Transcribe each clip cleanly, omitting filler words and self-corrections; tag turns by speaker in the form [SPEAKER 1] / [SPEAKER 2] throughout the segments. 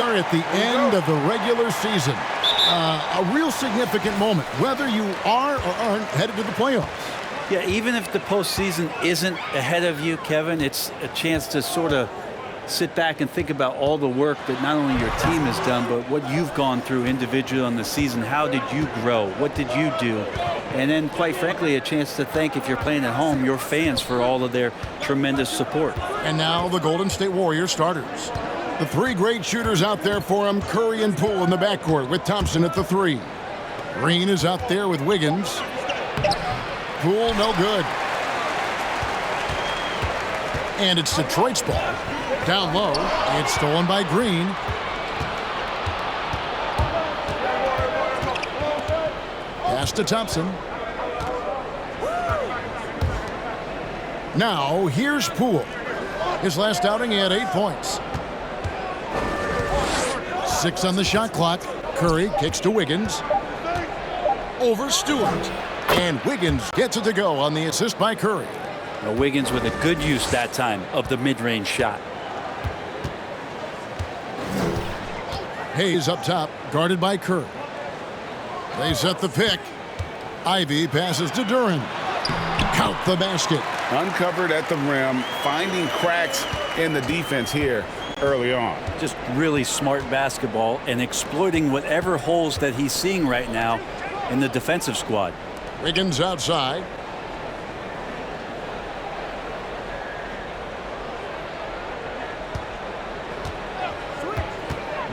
[SPEAKER 1] are at the end of the regular season. A real significant moment, whether you are or aren't headed to the playoffs.
[SPEAKER 2] Yeah, even if the postseason isn't ahead of you, Kevin, it's a chance to sort of sit back and think about all the work that not only your team has done, but what you've gone through individually on the season. How did you grow? What did you do? And then, quite frankly, a chance to thank, if you're playing at home, your fans for all of their tremendous support.
[SPEAKER 1] And now the Golden State Warriors starters. The three great shooters out there for them, Curry and Poole in the backcourt with Thompson at the three. Green is out there with Wiggins. Poole, no good. And it's Detroit's ball. Down low, it's stolen by Green. Pass to Thompson. Now, here's Poole. His last outing, he had 8 points. 6 on the shot clock. Curry kicks to Wiggins. Over Stewart. And Wiggins gets it to go on the assist by Curry.
[SPEAKER 2] Now, Wiggins with a good use that time of the mid-range shot.
[SPEAKER 1] Hayes up top, guarded by Curry. They set the pick. Ivy passes to Durant. Count the basket.
[SPEAKER 3] Uncovered at the rim, finding cracks in the defense here early on.
[SPEAKER 2] Just really smart basketball and exploiting whatever holes that he's seeing right now in the defensive squad.
[SPEAKER 1] Wiggins outside.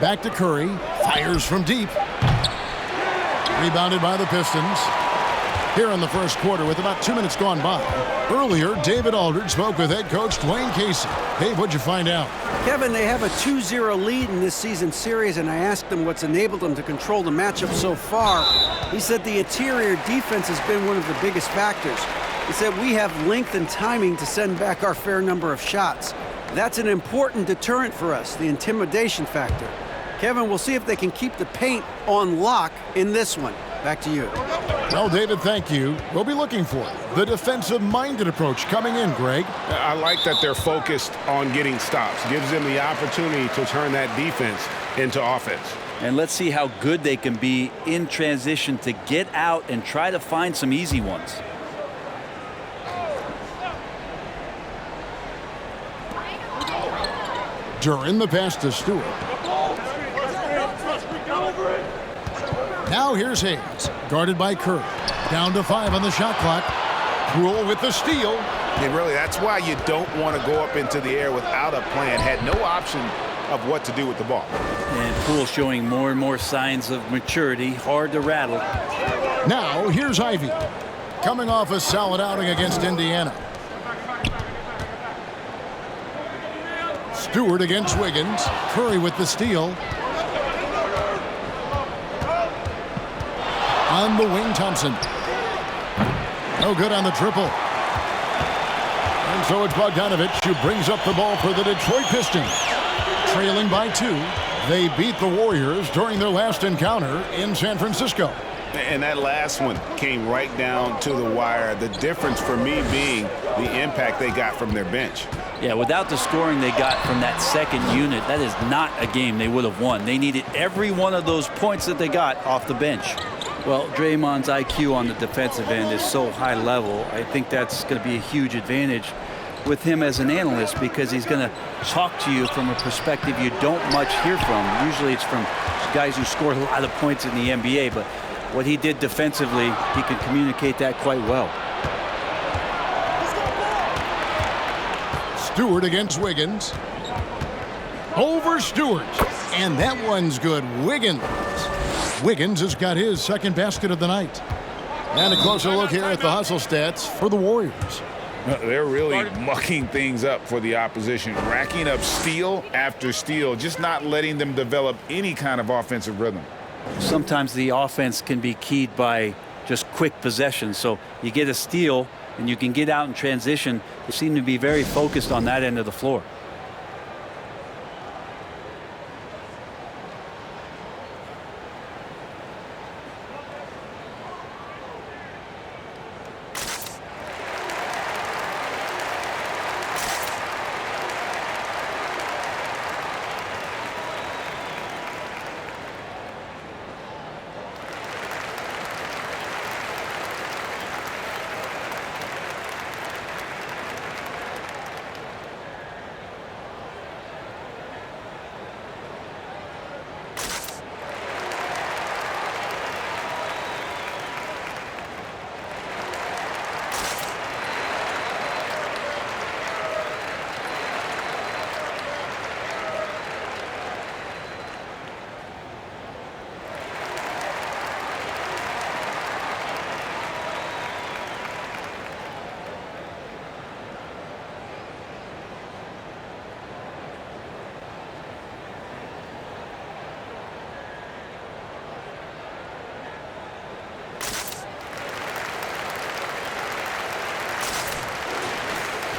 [SPEAKER 1] Back to Curry. Fires from deep. Rebounded by the Pistons. Here in the first quarter with about 2 minutes gone by. Earlier, David Aldridge spoke with head coach Dwayne Casey. Dave, what'd you find out?
[SPEAKER 4] Kevin, they have a 2-0 lead in this season series, and I asked him what's enabled them to control the matchup so far. He said the interior defense has been one of the biggest factors. He said we have length and timing to send back our fair number of shots. That's an important deterrent for us, the intimidation factor. Kevin, we'll see if they can keep the paint on lock in this one. Back to you.
[SPEAKER 1] Well, David, thank you. We'll be looking for the defensive-minded approach coming in, Greg.
[SPEAKER 3] I like that they're focused on getting stops. Gives them the opportunity to turn that defense into offense.
[SPEAKER 2] And let's see how good they can be in transition to get out and try to find some easy ones.
[SPEAKER 1] During the pass to Stewart. Now here's Hayes, guarded by Curry. Down to 5 on the shot clock. Poole with the steal.
[SPEAKER 3] And really, that's why you don't want to go up into the air without a plan. Had no option of what to do with the ball.
[SPEAKER 2] And Poole showing more and more signs of maturity. Hard to rattle.
[SPEAKER 1] Now here's Ivy, coming off a solid outing against Indiana. Stewart against Wiggins. Curry with the steal. On the wing, Thompson. No good on the triple. And so it's Bogdanovich who brings up the ball for the Detroit Pistons. Trailing by 2, they beat the Warriors during their last encounter in San Francisco.
[SPEAKER 3] And that last one came right down to the wire. The difference for me being the impact they got from their bench.
[SPEAKER 2] Yeah, without the scoring they got from that second unit, that is not a game they would have won. They needed every one of those points that they got off the bench. Well, Draymond's IQ on the defensive end is so high level. I think that's going to be a huge advantage with him as an analyst because he's going to talk to you from a perspective you don't much hear from. Usually it's from guys who score a lot of points in the NBA, but what he did defensively, he can communicate that quite well.
[SPEAKER 1] Stewart against Wiggins. Over Stewart. And that one's good. Wiggins. Wiggins has got his second basket of the night. And a closer look here at the hustle stats for the Warriors.
[SPEAKER 3] They're really mucking things up for the opposition, racking up steal after steal, just not letting them develop any kind of offensive rhythm.
[SPEAKER 2] Sometimes the offense can be keyed by just quick possession. So you get a steal and you can get out in transition. They seem to be very focused on that end of the floor.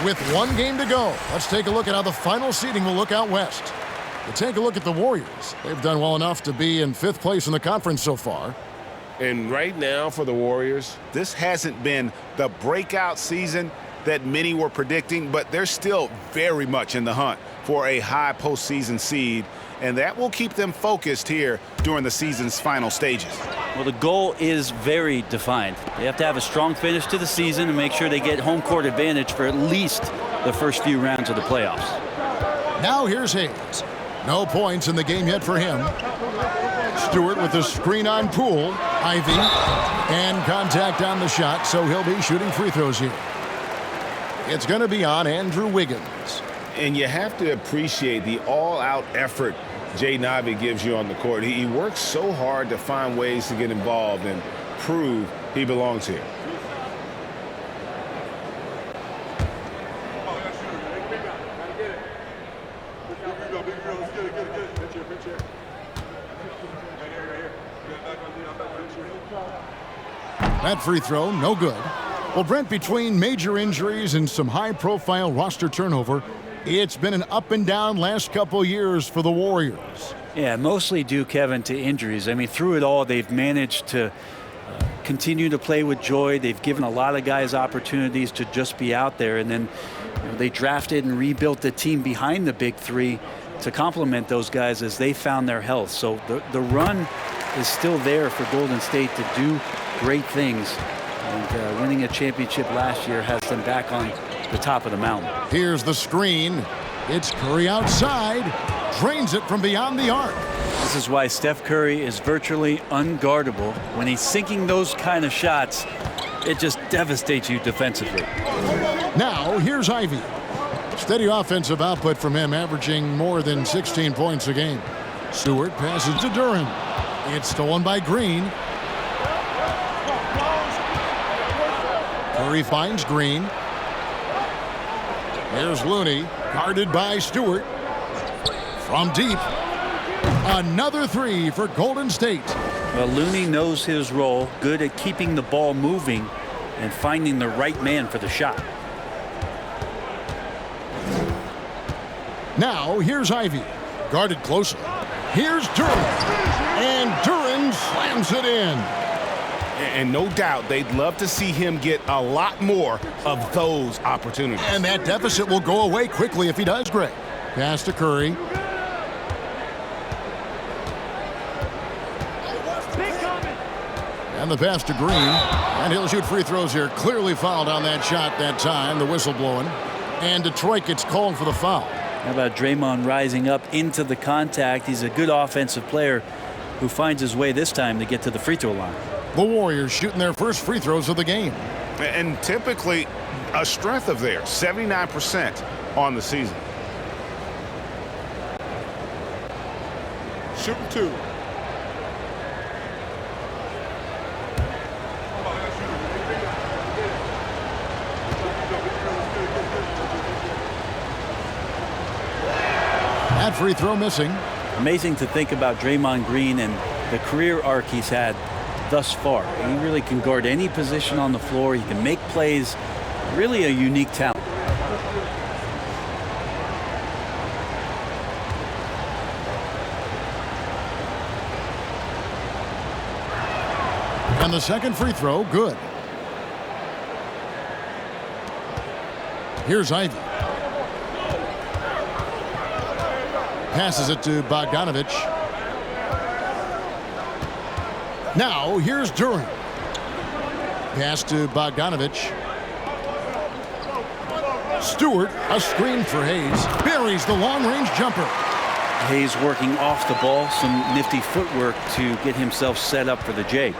[SPEAKER 1] With one game to go, let's take a look at how the final seeding will look out west. To take a look at the Warriors, they've done well enough to be in 5th place in the conference so far.
[SPEAKER 3] And right now for the Warriors,
[SPEAKER 5] this hasn't been the breakout season that many were predicting, but they're still very much in the hunt for a high postseason seed, and that will keep them focused here during the season's final stages.
[SPEAKER 2] Well, the goal is very defined. They have to have a strong finish to the season and make sure they get home court advantage for at least the first few rounds of the playoffs.
[SPEAKER 1] Now here's Hayes. No points in the game yet for him. Stewart with the screen on Poole. Ivy. And contact on the shot, so he'll be shooting free throws here. It's going to be on Andrew Wiggins.
[SPEAKER 3] and you have to appreciate the all-out effort Jay Navi gives you on the court. He works so hard to find ways to get involved and prove he belongs here.
[SPEAKER 1] That free throw, no good. Well, Brent, between major injuries and some high-profile roster turnover, it's been an up-and-down last couple years for the Warriors.
[SPEAKER 2] Yeah, mostly due, Kevin, to injuries. I mean, through it all, they've managed to continue to play with joy. They've given a lot of guys opportunities to just be out there. And then they drafted and rebuilt the team behind the big three to complement those guys as they found their health. So the run is still there for Golden State to do great things. And winning a championship last year has them back on the top of the mountain.
[SPEAKER 1] Here's the screen. It's Curry outside. Drains it from beyond the arc.
[SPEAKER 2] This is why Steph Curry is virtually unguardable. When he's sinking those kind of shots, it just devastates you defensively.
[SPEAKER 1] Now, here's Ivy. Steady offensive output from him, averaging more than 16 points a game. Stewart passes to Durant. It's stolen by Green. Curry finds Green. Here's Looney, guarded by Stewart. From deep, another three for Golden State.
[SPEAKER 2] Well, Looney knows his role, good at keeping the ball moving and finding the right man for the shot.
[SPEAKER 1] Now, here's Ivy, guarded closely. Here's Durant, and Durant slams it in.
[SPEAKER 5] And no doubt they'd love to see him get a lot more of those opportunities.
[SPEAKER 1] And that deficit will go away quickly if he does, Greg. Pass to Curry. And the pass to Green. And he'll shoot free throws here. Clearly fouled on that shot that time. The whistle blowing. And Detroit gets called for the foul.
[SPEAKER 2] How about Draymond rising up into the contact? He's a good offensive player who finds his way this time to get to the free throw line.
[SPEAKER 1] The Warriors shooting their first free throws of the game.
[SPEAKER 5] And typically a strength of theirs, 79% on the season.
[SPEAKER 6] Shooting two.
[SPEAKER 1] That free throw missing.
[SPEAKER 2] Amazing to think about Draymond Green and the career arc he's had thus far. He really can guard any position on the floor. He can make plays. Really a unique talent.
[SPEAKER 1] And the second free throw, good. Here's Ivy. Passes it to Bogdanovich. Now, here's Durant. Pass to Bogdanovich. Stewart, a screen for Hayes. Buries the long-range jumper.
[SPEAKER 2] Hayes working off the ball, some nifty footwork to get himself set up for the J.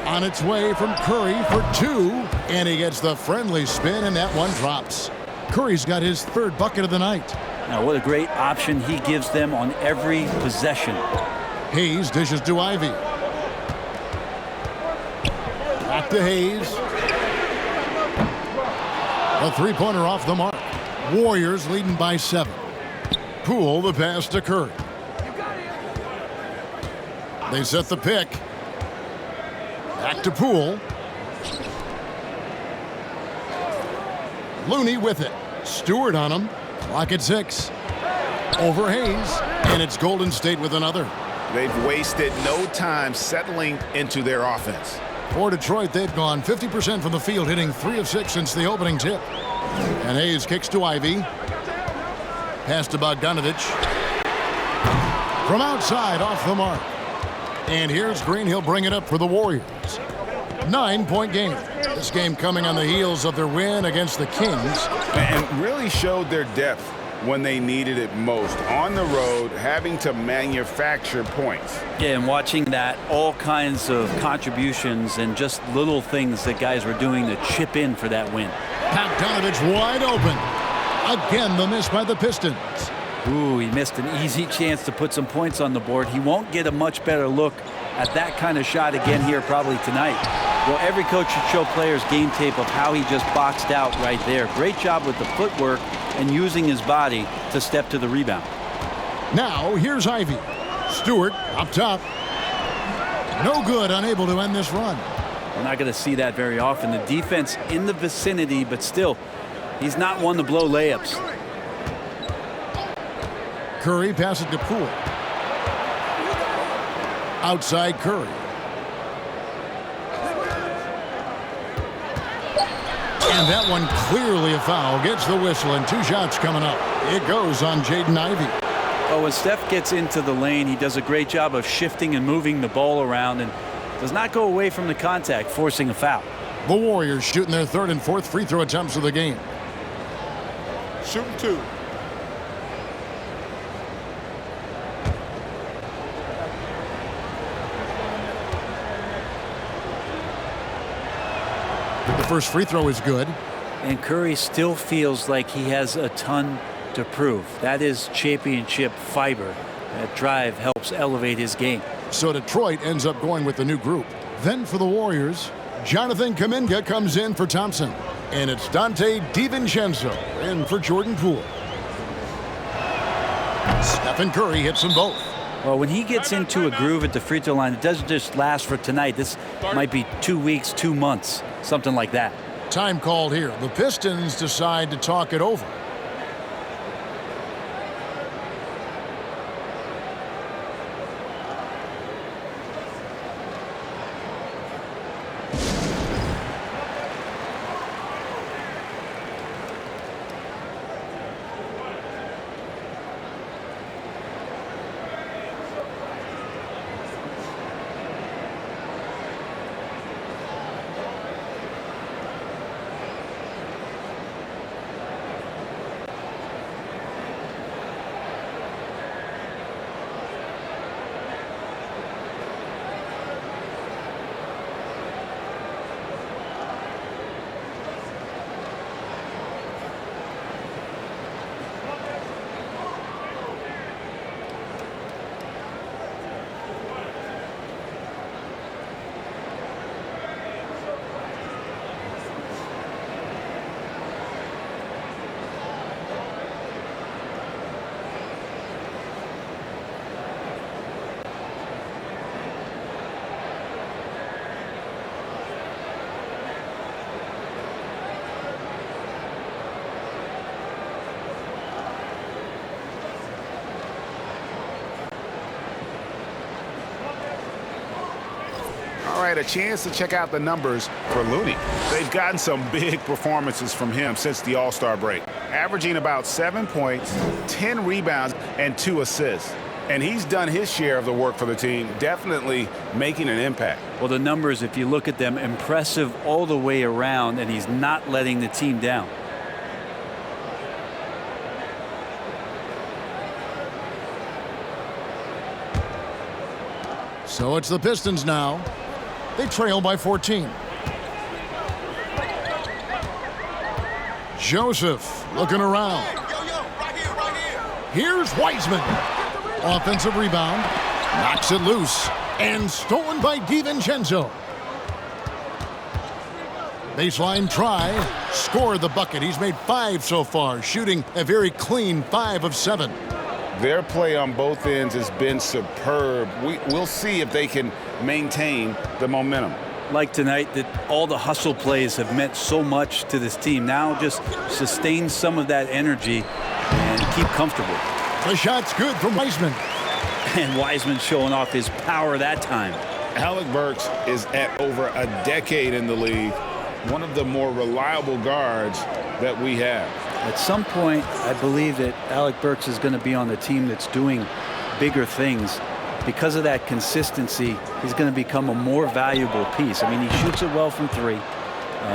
[SPEAKER 1] On its way from Curry for two. And he gets the friendly spin, and that one drops. Curry's got his third bucket of the night.
[SPEAKER 2] Now, what a great option he gives them on every possession.
[SPEAKER 1] Hayes dishes to Ivy. Back to Hayes. A three-pointer off the mark. Warriors leading by 7. Poole the pass to Curry. They set the pick. Back to Poole. Looney with it. Stewart on him. Clock at 6. Over Hayes. And it's Golden State with another.
[SPEAKER 5] They've wasted no time settling into their offense.
[SPEAKER 1] For Detroit, they've gone 50% from the field, hitting 3 of 6 since the opening tip. And Hayes kicks to Ivy. Pass to Bogdanovich. From outside, off the mark. And here's Green. He'll bring it up for the Warriors. 9-point game. This game coming on the heels of their win against the Kings.
[SPEAKER 5] And really showed their depth when they needed it most. On the road, having to manufacture points.
[SPEAKER 2] Yeah, and watching that, all kinds of contributions and just little things that guys were doing to chip in for that win.
[SPEAKER 1] Bogdanovich wide open. Again, the miss by the Pistons.
[SPEAKER 2] Ooh, he missed an easy chance to put some points on the board. He won't get a much better look at that kind of shot again here probably tonight. Well, every coach should show players game tape of how he just boxed out right there. Great job with the footwork and using his body to step to the rebound.
[SPEAKER 1] Now, here's Ivy. Stewart up top. No good, unable to end this run.
[SPEAKER 2] We're not going to see that very often. The defense in the vicinity, but still, he's not one to blow layups.
[SPEAKER 1] Curry passes to Poole. Outside Curry. And that one clearly a foul. Gets the whistle and 2 shots coming up. It goes on Jaden Ivey.
[SPEAKER 2] Oh, when Steph gets into the lane, he does a great job of shifting and moving the ball around and does not go away from the contact, forcing a foul.
[SPEAKER 1] The Warriors shooting their 3rd and 4th free throw attempts of the game.
[SPEAKER 5] Shooting 2.
[SPEAKER 1] The first free throw is good.
[SPEAKER 2] And Curry still feels like he has a ton to prove. That is championship fiber. That drive helps elevate his game.
[SPEAKER 1] So Detroit ends up going with the new group. Then for the Warriors, Jonathan Kuminga comes in for Thompson. And it's Dante DiVincenzo in for Jordan Poole. Stephen Curry hits them both.
[SPEAKER 2] Well, when he gets into a groove at the free throw line, it doesn't just last for tonight. This might be 2 weeks, 2 months, something like that.
[SPEAKER 1] Time called here. The Pistons decide to talk it over.
[SPEAKER 5] All right, a chance to check out the numbers for Looney. They've gotten some big performances from him since the All-Star break, averaging about 7 points, 10 rebounds, and 2 assists. And he's done his share of the work for the team, definitely making an impact.
[SPEAKER 2] Well, the numbers, if you look at them, impressive all the way around, and he's not letting the team down.
[SPEAKER 1] So it's the Pistons now. They trail by 14. Joseph looking around. Here's Wiseman. Offensive rebound. Knocks it loose. And stolen by DiVincenzo. Baseline try. Scored the bucket. He's made 5 so far, shooting a very clean 5 of 7.
[SPEAKER 5] Their play on both ends has been superb. We'll see if they can maintain the momentum.
[SPEAKER 2] like tonight that all the hustle plays have meant so much to this team. Now just sustain some of that energy and keep comfortable.
[SPEAKER 1] The shot's good from Wiseman.
[SPEAKER 2] And Wiseman showing off his power that time.
[SPEAKER 3] Alec Burks is at over a decade in the league, one of the more reliable guards that we have.
[SPEAKER 2] At some point, I believe that Alec Burks is going to be on the team that's doing bigger things. Because of that consistency, he's going to become a more valuable piece. I mean, he shoots it well from three.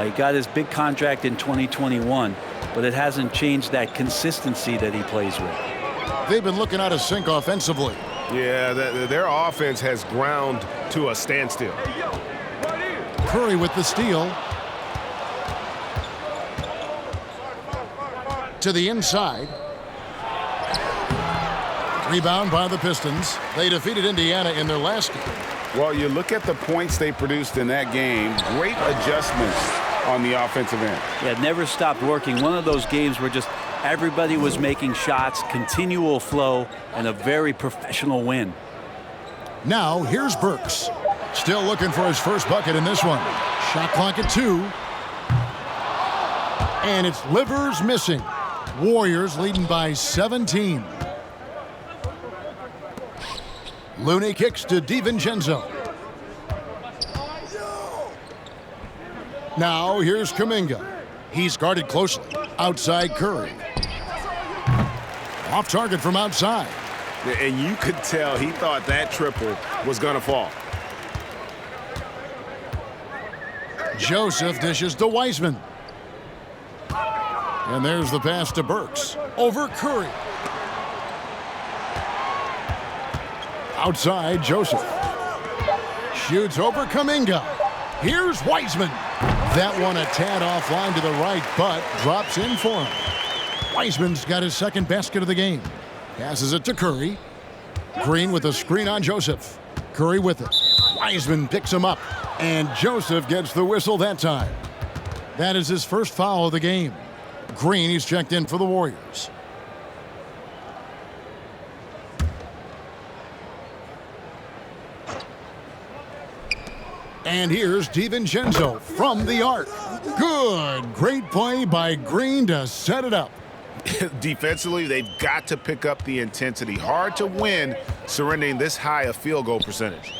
[SPEAKER 2] He got his big contract in 2021, but it hasn't changed that consistency that he plays with.
[SPEAKER 1] They've been looking out of sync offensively.
[SPEAKER 3] Yeah, their offense has ground to a standstill.
[SPEAKER 1] Curry with the steal. To the inside. Rebound by the Pistons. They defeated Indiana in their last game.
[SPEAKER 3] Well, you look at the points they produced in that game. Great adjustments on the offensive end.
[SPEAKER 2] Yeah, it never stopped working. One of those games where just everybody was making shots, continual flow, and a very professional win.
[SPEAKER 1] Now, here's Burks. Still looking for his first bucket in this one. Shot clock at 2. And it's Livers missing. Warriors leading by 17. Looney kicks to DiVincenzo. Now here's Kuminga. He's guarded closely. Outside Curry. Off target from outside.
[SPEAKER 3] And you could tell he thought that triple was going to fall.
[SPEAKER 1] Joseph dishes to Wiseman. And there's the pass to Burks. Over Curry. Outside, Joseph. Shoots over Kuminga. Here's Wiseman. That one a tad offline to the right, but drops in for him. Wiseman's got his second basket of the game. Passes it to Curry. Green with a screen on Joseph. Curry with it. Wiseman picks him up. And Joseph gets the whistle that time. That is his first foul of the game. Green, he's checked in for the Warriors. And here's DiVincenzo from the arc. Good. Great play by Green to set it up.
[SPEAKER 3] Defensively, they've got to pick up the intensity. Hard to win surrendering this high a field goal percentage.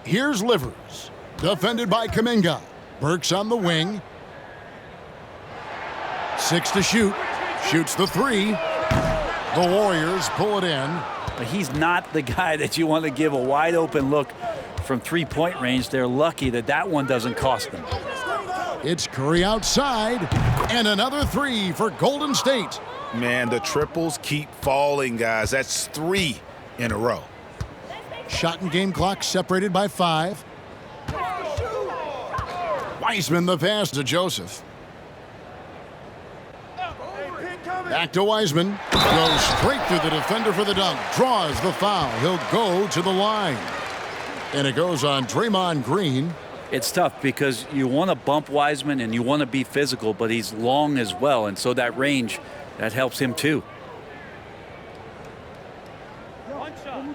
[SPEAKER 1] Here's Livers. Defended by Kuminga. Burks on the wing. 6 to shoot. Shoots the 3. The Warriors pull it in.
[SPEAKER 2] But he's not the guy that you want to give a wide open look from three-point range. They're lucky that that one doesn't cost them.
[SPEAKER 1] It's Curry outside. And another 3 for Golden State.
[SPEAKER 3] Man, the triples keep falling, guys. That's 3 in a row.
[SPEAKER 1] Shot and game clock separated by 5. Wiseman the pass to Joseph. Back to Wiseman. Goes straight through the defender for the dunk. Draws the foul. He'll go to the line. And it goes on Draymond Green.
[SPEAKER 2] It's tough because you want to bump Wiseman and you want to be physical, but he's long as well. And so that range, that helps him too.
[SPEAKER 6] One shot.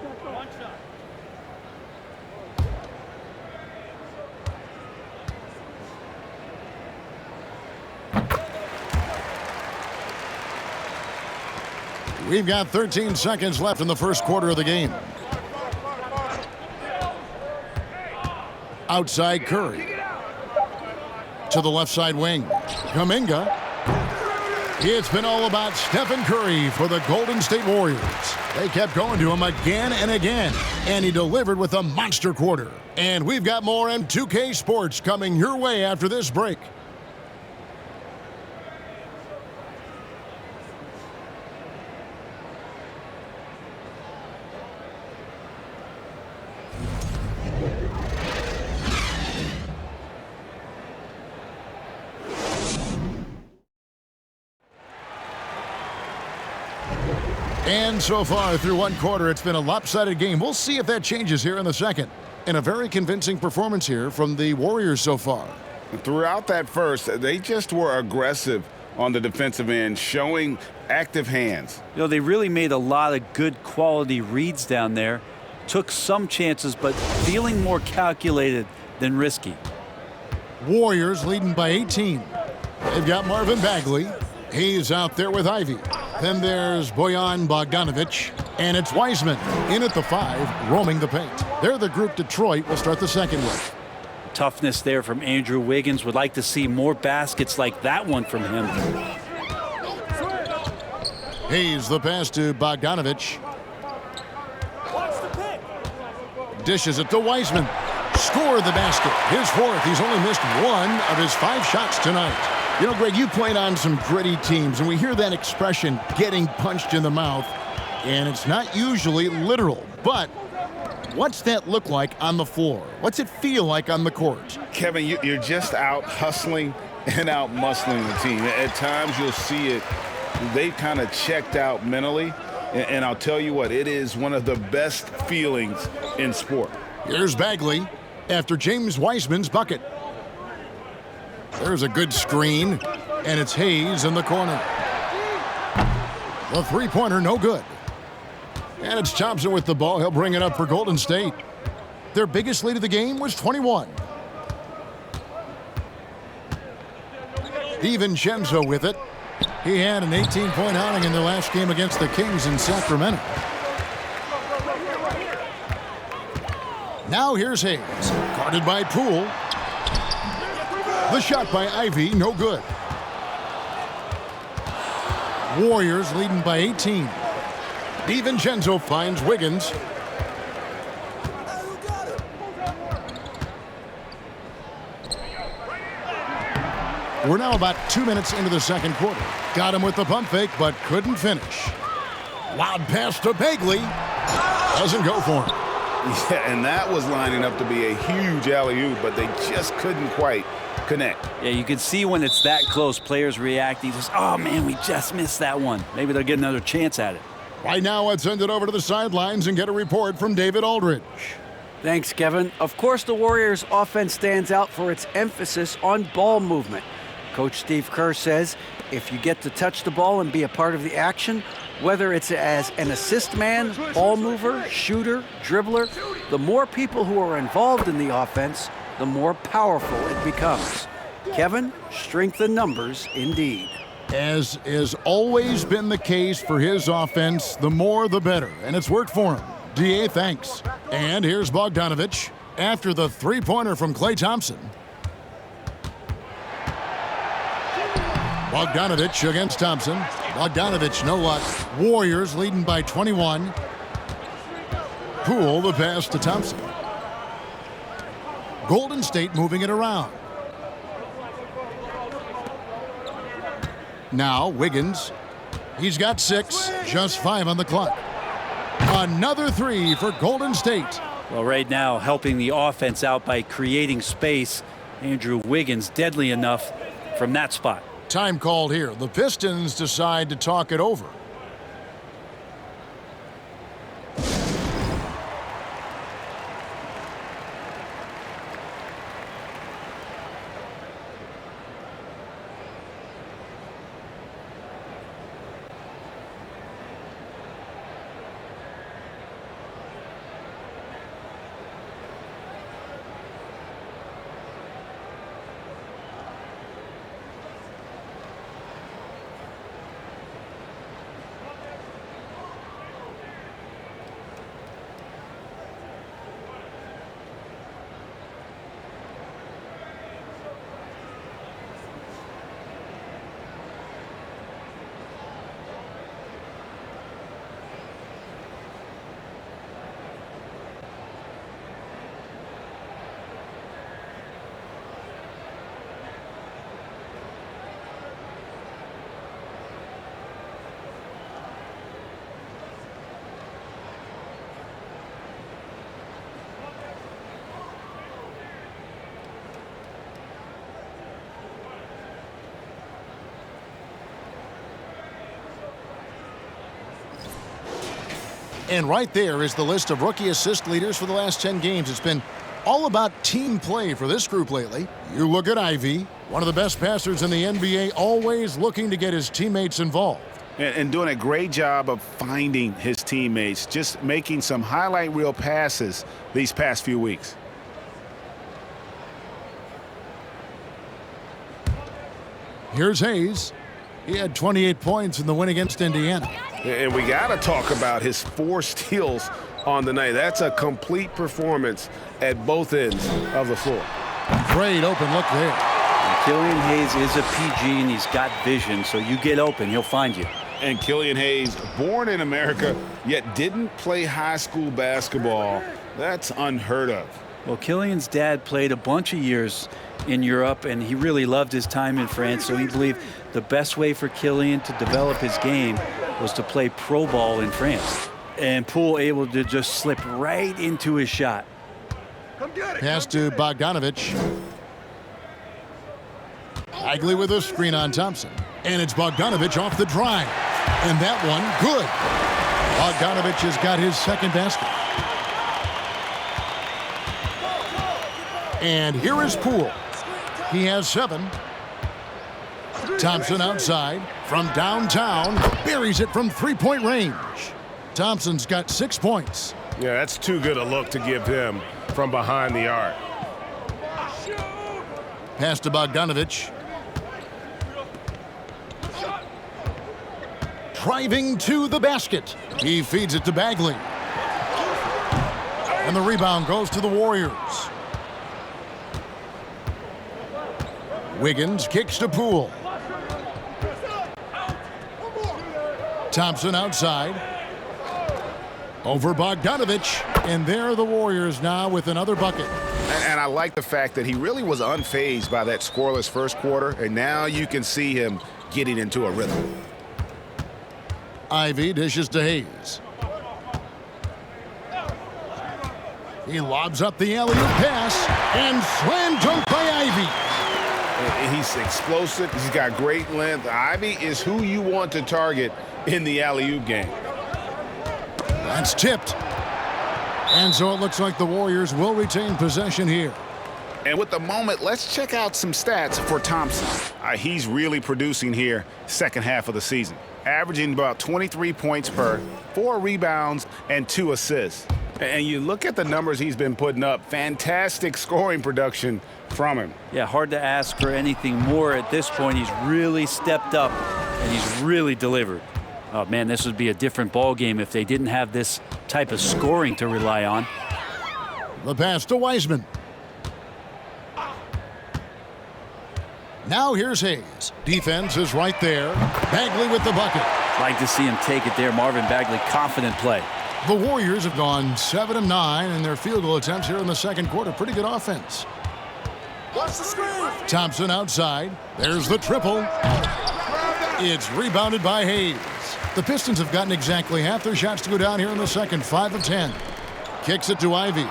[SPEAKER 1] We've got 13 seconds left in the first quarter of the game. Outside Curry. To the left side wing. Kuminga. It's been all about Stephen Curry for the Golden State Warriors. They kept going to him again and again, and he delivered with a monster quarter. And we've got more M2K Sports coming your way after this break. And so far through one quarter, it's been a lopsided game. We'll see if that changes here in the second. And a very convincing performance here from the Warriors so far.
[SPEAKER 3] Throughout that first, they just were aggressive on the defensive end, showing active hands.
[SPEAKER 2] You know, they really made a lot of good quality reads down there took some chances, but feeling more calculated than risky.
[SPEAKER 1] Warriors leading by 18. They've got Marvin Bagley. He's out there with Ivy. Then there's Bojan Bogdanovic. And it's Wiseman in at the 5, roaming the paint. They're the group Detroit will start the second with.
[SPEAKER 2] Toughness there from Andrew Wiggins. Would like to see more baskets like that one from him.
[SPEAKER 1] Hayes the pass to Bogdanovic. Dishes it to Wiseman. Score the basket. His 4th. He's only missed 1 of his 5 shots tonight. You know, Greg, you played on some gritty teams, and we hear that expression, getting punched in the mouth, and it's not usually literal. But what's that look like on the floor? What's it feel like on the court?
[SPEAKER 5] Kevin, you're just out hustling and out muscling the team. At times you'll see it. They kind of checked out mentally, and I'll tell you what, it is one of the best feelings in sport.
[SPEAKER 1] Here's Bagley after James Wiseman's bucket. There's a good screen, and it's Hayes in the corner. The three-pointer, no good. And it's Thompson with the ball. He'll bring it up for Golden State. Their biggest lead of the game was 21. DiVincenzo with it. He had an 18-point outing in their last game against the Kings in Sacramento. Now here's Hayes, guarded by Poole. The shot by Ivy, no good. Warriors leading by 18. DiVincenzo finds Wiggins. We're now about 2 minutes into the second quarter. Got him with the pump fake, but couldn't finish. Loud pass to Bagley. Doesn't go for him.
[SPEAKER 5] Yeah, and that was lining up to be a huge alley-oop, but they just couldn't quite connect.
[SPEAKER 2] Yeah, you can see when it's that close, players reacting. Just, oh, man, we just missed that one. Maybe they'll get another chance at it.
[SPEAKER 1] Right now, let's send it over to the sidelines and get a report from David Aldridge.
[SPEAKER 4] Thanks, Kevin. Of course, the Warriors' offense stands out for its emphasis on ball movement. Coach Steve Kerr says if you get to touch the ball and be a part of the action, whether it's as an assist man, ball mover, shooter, dribbler, the more people who are involved in the offense, the more powerful it becomes. Kevin, strength in numbers indeed.
[SPEAKER 1] As has always been the case for his offense, the more the better, and it's worked for him. DA, thanks. And here's Bogdanovic after the three-pointer from Klay Thompson. Bogdanovic against Thompson. Bogdanovic, no luck. Warriors leading by 21. Poole the pass to Thompson. Golden State moving it around. Now Wiggins. He's got 6, just 5 on the clock. Another 3 for Golden State.
[SPEAKER 2] Well, right now, helping the offense out by creating space. Andrew Wiggins, deadly enough from that spot.
[SPEAKER 1] Time called here. The Pistons decide to talk it over. And right there is the list of rookie assist leaders for the last 10 games. It's been all about team play for this group lately. You look at Ivy, one of the best passers in the NBA, always looking to get his teammates involved.
[SPEAKER 5] and doing a great job of finding his teammates, just making some highlight reel passes these past few weeks.
[SPEAKER 1] Here's Hayes. He had 28 points in the win against Indiana.
[SPEAKER 3] And we got to talk about his 4 steals on the night. That's a complete performance at both ends of the floor.
[SPEAKER 1] Great open look there.
[SPEAKER 2] Killian Hayes is a PG, and he's got vision, so you get open, he'll find you.
[SPEAKER 5] And Killian Hayes, born in America, yet didn't play high school basketball. That's unheard of.
[SPEAKER 2] Well, Killian's dad played a bunch of years in Europe, and he really loved his time in France, so he believed the best way for Killian to develop his game was to play pro ball in France. And Poole able to just slip right into his shot.
[SPEAKER 1] Pass to Bogdanovich. Bagley with a screen on Thompson. And it's Bogdanovich off the drive. And that one, good. Bogdanovich has got his second basket. And here is Poole. He has 7. Thompson outside from downtown. Buries it from three-point range. Thompson's got 6 points.
[SPEAKER 3] Yeah, that's too good a look to give him from behind the arc.
[SPEAKER 1] Pass to Bogdanovich. Driving to the basket. He feeds it to Bagley. And the rebound goes to the Warriors. Wiggins kicks to Poole. Thompson outside. Over Bogdanovich. And there are the Warriors now with another bucket.
[SPEAKER 5] And I like the fact that he really was unfazed by that scoreless first quarter, and now you can see him getting into a rhythm.
[SPEAKER 1] Ivy dishes to Hayes. He lobs up the alley-oop pass and slam dunk by Ivy.
[SPEAKER 5] He's explosive. He's got great length. Ivy is who you want to target in the alley-oop game.
[SPEAKER 1] That's tipped. And so it looks like the Warriors will retain possession here.
[SPEAKER 5] And with the moment, let's check out some stats for Thompson. He's really producing here second half of the season. Averaging about 23 points per, 4 rebounds, and 2 assists. And you look at the numbers he's been putting up, fantastic scoring production from him.
[SPEAKER 2] Yeah, hard to ask for anything more at this point. He's really stepped up, and he's really delivered. Oh, man, this would be a different ball game if they didn't have this type of scoring to rely on.
[SPEAKER 1] The pass to Wiseman. Now here's Hayes. Defense is right there. Bagley with the bucket.
[SPEAKER 2] Like to see him take it there. Marvin Bagley, confident play.
[SPEAKER 1] The Warriors have gone 7 of 9 in their field goal attempts here in the second quarter. Pretty good offense.
[SPEAKER 6] Watch the screen.
[SPEAKER 1] Thompson outside. There's the triple. It's rebounded by Hayes. The Pistons have gotten exactly half their shots to go down here in the second. 5 of 10. Kicks it to Ivy.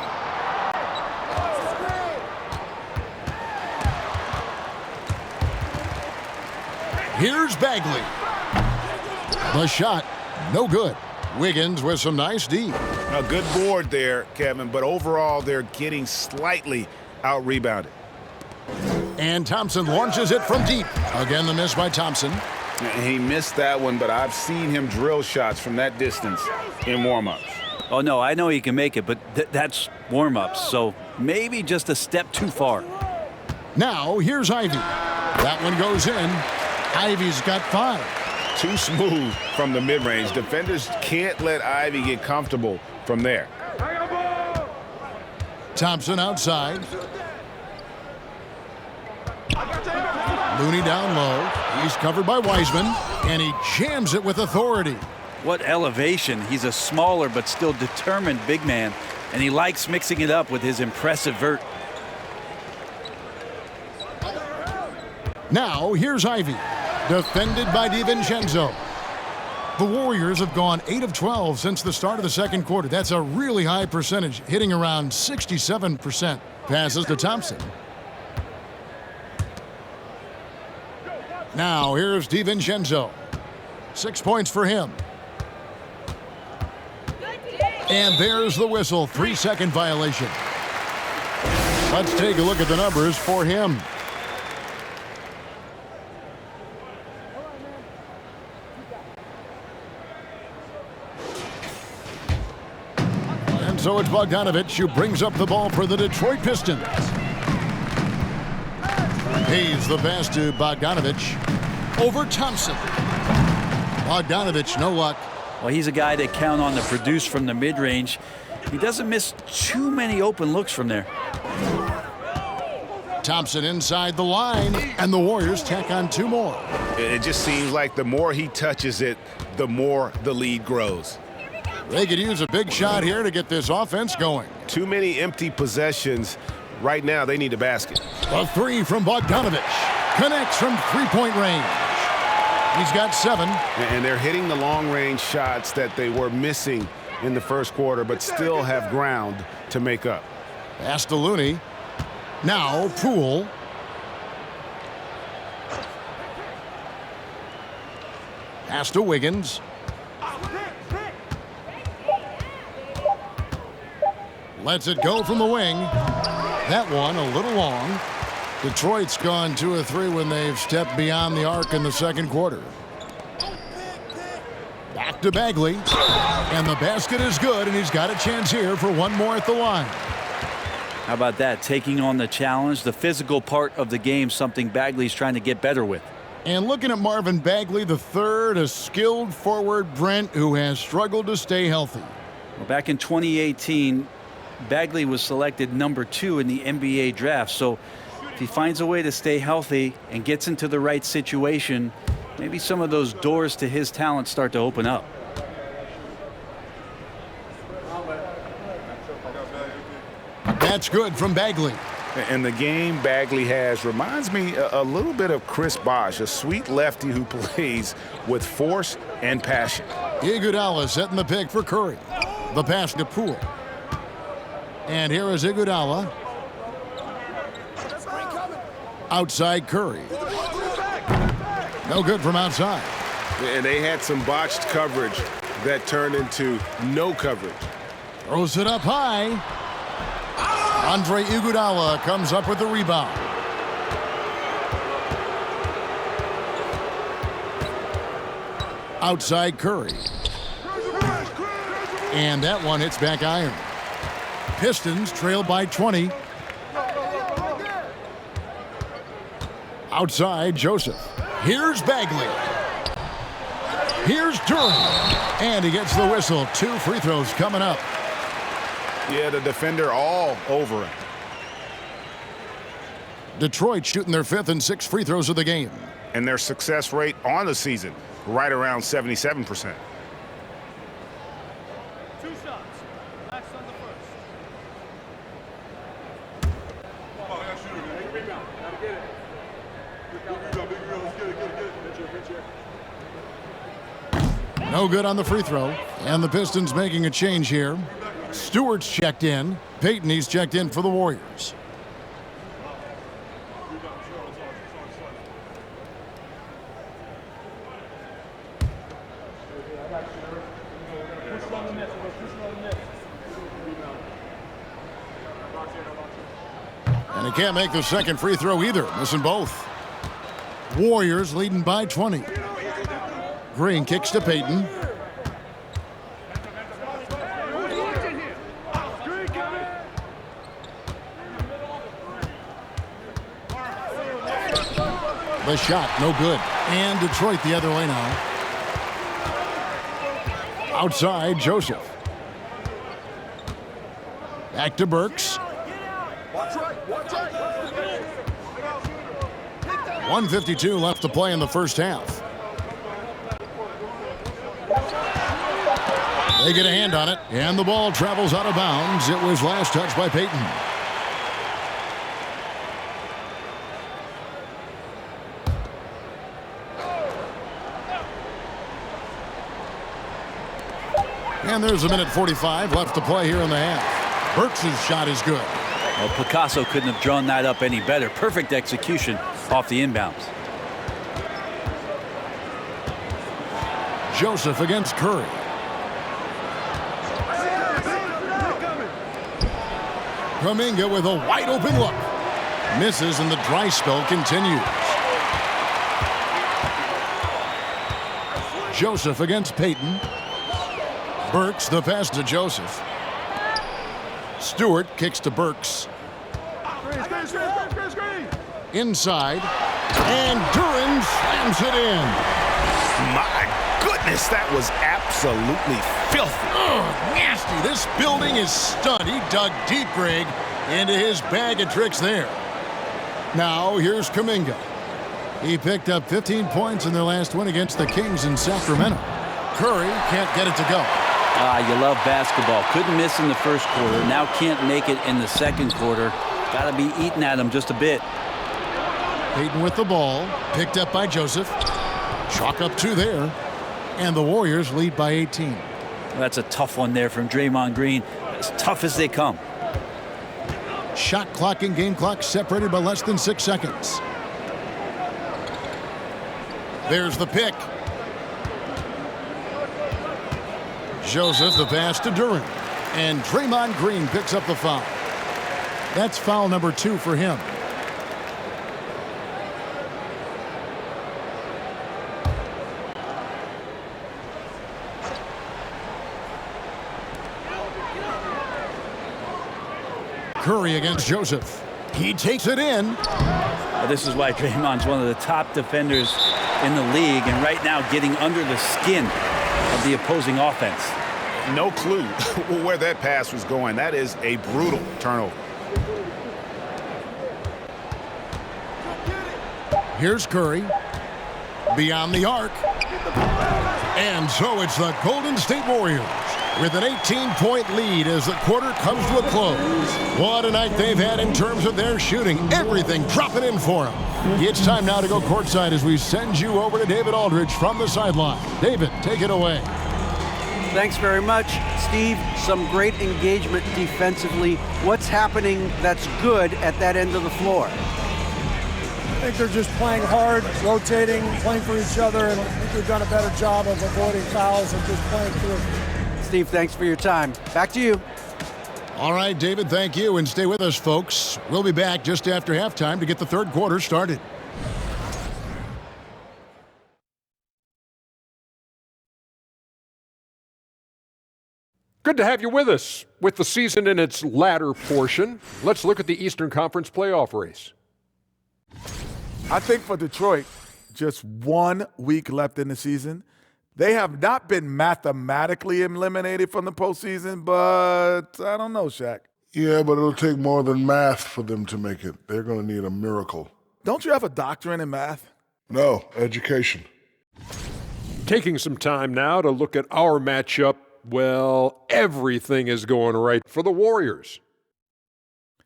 [SPEAKER 1] Here's Bagley. The shot, no good. Wiggins with some nice D.
[SPEAKER 5] A good board there, Kevin, but overall they're getting slightly out-rebounded.
[SPEAKER 1] And Thompson launches it from deep. Again, the miss by Thompson.
[SPEAKER 5] He missed that one, but I've seen him drill shots from that distance in warm-ups.
[SPEAKER 2] Oh, no, I know he can make it, but that's warm-ups, so maybe just a step too far.
[SPEAKER 1] Now, here's Ivy. That one goes in. Ivy's got 5.
[SPEAKER 5] Too smooth from the mid-range. Defenders can't let Ivy get comfortable from there.
[SPEAKER 1] Thompson outside. Looney down low. He's covered by Wiseman, and he jams it with authority.
[SPEAKER 2] What elevation. He's a smaller but still determined big man, and he likes mixing it up with his impressive vert.
[SPEAKER 1] Now, here's Ivy. Defended by DiVincenzo. The Warriors have gone 8 of 12 since the start of the second quarter. That's a really high percentage, hitting around 67%. Passes to Thompson. Now, here's DiVincenzo. 6 points for him. And there's the whistle. 3-second violation. Let's take a look at the numbers for him. And so it's Bogdanovich who brings up the ball for the Detroit Pistons. He's the pass to Bogdanovich over Thompson. Bogdanovich, no luck.
[SPEAKER 2] Well, he's a guy that count on to produce from the mid-range. He doesn't miss too many open looks from there.
[SPEAKER 1] Thompson inside the line, and the Warriors tack on 2 more.
[SPEAKER 5] It just seems like the more he touches it, the more the lead grows.
[SPEAKER 1] They could use a big shot here to get this offense going.
[SPEAKER 5] Too many empty possessions. Right now, they need a basket.
[SPEAKER 1] A 3 from Bogdanovich. Connects from three-point range. He's got 7.
[SPEAKER 5] And they're hitting the long-range shots that they were missing in the first quarter, but still have ground to make up.
[SPEAKER 1] Pass to Looney. Now Poole. Pass to Wiggins. Lets it go from the wing. That one a little long. Detroit's gone 2 of 3 when they've stepped beyond the arc in the second quarter. Back to Bagley. And the basket is good, and he's got a chance here for 1 more at the line.
[SPEAKER 2] How about that? Taking on the challenge, the physical part of the game, something Bagley's trying to get better with.
[SPEAKER 1] And looking at Marvin Bagley, the third, a skilled forward, Brent, who has struggled to stay healthy.
[SPEAKER 2] Well, back in 2018, Bagley was selected number 2 in the NBA draft. So if he finds a way to stay healthy and gets into the right situation, maybe some of those doors to his talent start to open up.
[SPEAKER 1] That's good from Bagley.
[SPEAKER 5] And the game Bagley has reminds me a little bit of Chris Bosh, a sweet lefty who plays with force and passion.
[SPEAKER 1] Iguodala setting the pick for Curry. The pass to Poole. And here is Iguodala. Outside Curry. No good from outside.
[SPEAKER 5] And they had some botched coverage that turned into no coverage.
[SPEAKER 1] Throws it up high. Andre Iguodala comes up with the rebound. Outside Curry. And that one hits back iron. Pistons trail by 20. Outside Joseph. Here's Bagley. Here's Durant. And he gets the whistle. 2 free throws coming up.
[SPEAKER 5] Yeah, the defender all over him.
[SPEAKER 1] Detroit shooting their 5th and 6th free throws of the game.
[SPEAKER 5] And their success rate on the season, right around 77%.
[SPEAKER 6] 2 shots. Max on the first.
[SPEAKER 1] No good on the free throw. And the Pistons making a change here. Stewart's checked in. Payton, he's checked in for the Warriors. And he can't make the second free throw either, missing both. Warriors leading by 20. Green kicks to Payton. The shot, no good. And Detroit the other way now. Outside, Joseph. Back to Burks. 1:52 left to play in the first half. They get a hand on it, and the ball travels out of bounds. It was last touched by Payton. And there's 1:45 left to play here in the half. Burks' shot is good.
[SPEAKER 2] Well, Picasso couldn't have drawn that up any better. Perfect execution off the inbounds.
[SPEAKER 1] Joseph against Curry. Kuminga with a wide open look. Misses, and the dry spell continues. Joseph against Payton. Burks, the pass to Joseph. Stewart kicks to Burks. Inside, and Durant slams it in.
[SPEAKER 5] My goodness, that was absolutely filthy.
[SPEAKER 1] Nasty. This building is stunned. He dug deep, Greg, into his bag of tricks there. Now, here's Kuminga. He picked up 15 points in their last win against the Kings in Sacramento. Curry can't get it to go.
[SPEAKER 2] You love basketball. Couldn't miss in the first quarter. Now can't make it in the second quarter. Got to be eating at him just a bit.
[SPEAKER 1] Payton with the ball. Picked up by Joseph. Chalk up 2 there. And the Warriors lead by 18.
[SPEAKER 2] Well, that's a tough one there from Draymond Green. As tough as they come.
[SPEAKER 1] Shot clock and game clock separated by less than 6 seconds. There's the pick. Joseph, the pass to Durant. And Draymond Green picks up the foul. That's foul number 2 for him. Curry against Joseph. He takes it in.
[SPEAKER 2] Well, this is why Draymond's one of the top defenders in the league, and right now getting under the skin of the opposing offense.
[SPEAKER 5] No clue where that pass was going. That is a brutal turnover.
[SPEAKER 1] Here's Curry. Beyond the arc. And so it's the Golden State Warriors with an 18-point lead as the quarter comes to a close. What a night they've had in terms of their shooting. Everything dropping in for them. It's time now to go courtside as we send you over to David Aldridge from the sideline. David, take it away.
[SPEAKER 4] Thanks very much, Steve. Some great engagement defensively. What's happening that's good at that end of the floor?
[SPEAKER 6] I think they're just playing hard, rotating, playing for each other, and I think they've done a better job of avoiding fouls and just playing through.
[SPEAKER 4] Steve, thanks for your time. Back to you.
[SPEAKER 1] All right, David, thank you. And stay with us, folks. We'll be back just after halftime to get the third quarter started.
[SPEAKER 7] Good to have you with us. With the season in its latter portion, let's look at the Eastern Conference playoff race.
[SPEAKER 8] I think for Detroit, just 1 week left in the season. They have not been mathematically eliminated from the postseason, but I don't know, Shaq.
[SPEAKER 9] Yeah, but it'll take more than math for them to make it. They're going to need a miracle.
[SPEAKER 8] Don't you have a doctorate in math?
[SPEAKER 9] No, education.
[SPEAKER 7] Taking some time now to look at our matchup. Well, everything is going right for the Warriors.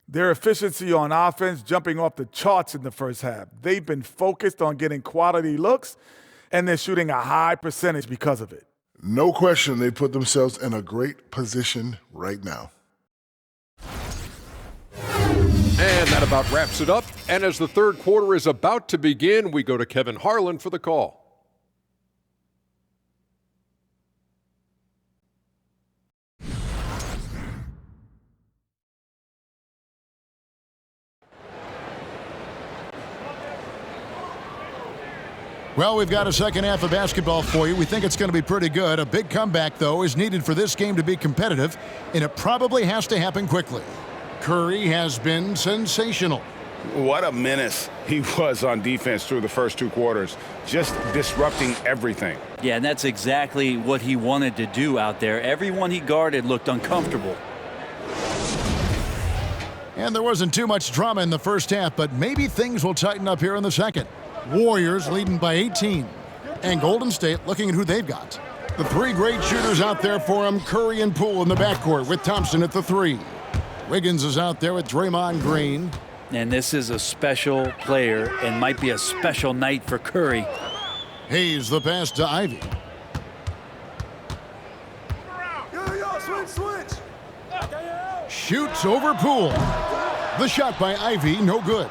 [SPEAKER 8] Their efficiency on offense jumping off the charts in the first half. They've been focused on getting quality looks, and they're shooting a high percentage because of it.
[SPEAKER 9] No question they put themselves in a great position right now.
[SPEAKER 7] And that about wraps it up. And as the third quarter is about to begin, we go to Kevin Harlan for the call.
[SPEAKER 1] Well, we've got a second half of basketball for you. We think it's going to be pretty good. A big comeback, though, is needed for this game to be competitive, and it probably has to happen quickly. Curry has been sensational.
[SPEAKER 3] What a menace he was on defense through the first 2 quarters, just disrupting everything.
[SPEAKER 2] Yeah, and that's exactly what he wanted to do out there. Everyone he guarded looked uncomfortable.
[SPEAKER 1] And there wasn't too much drama in the first half, but maybe things will tighten up here in the second. Warriors leading by 18. And Golden State looking at who they've got. The 3 great shooters out there for them, Curry and Poole in the backcourt with Thompson at the 3. Wiggins is out there with Draymond Green.
[SPEAKER 2] And this is a special player and might be a special night for Curry.
[SPEAKER 1] Hayes the pass to Ivy.
[SPEAKER 6] Switch.
[SPEAKER 1] Shoots over Poole. The shot by Ivy, no good.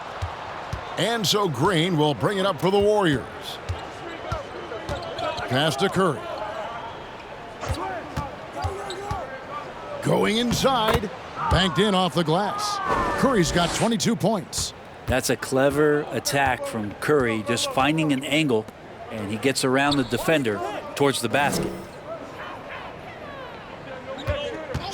[SPEAKER 1] And so Green will bring it up for the Warriors. Pass to Curry. Going inside. Banked in off the glass. Curry's got 22 points.
[SPEAKER 2] That's a clever attack from Curry, just finding an angle, and he gets around the defender towards the basket.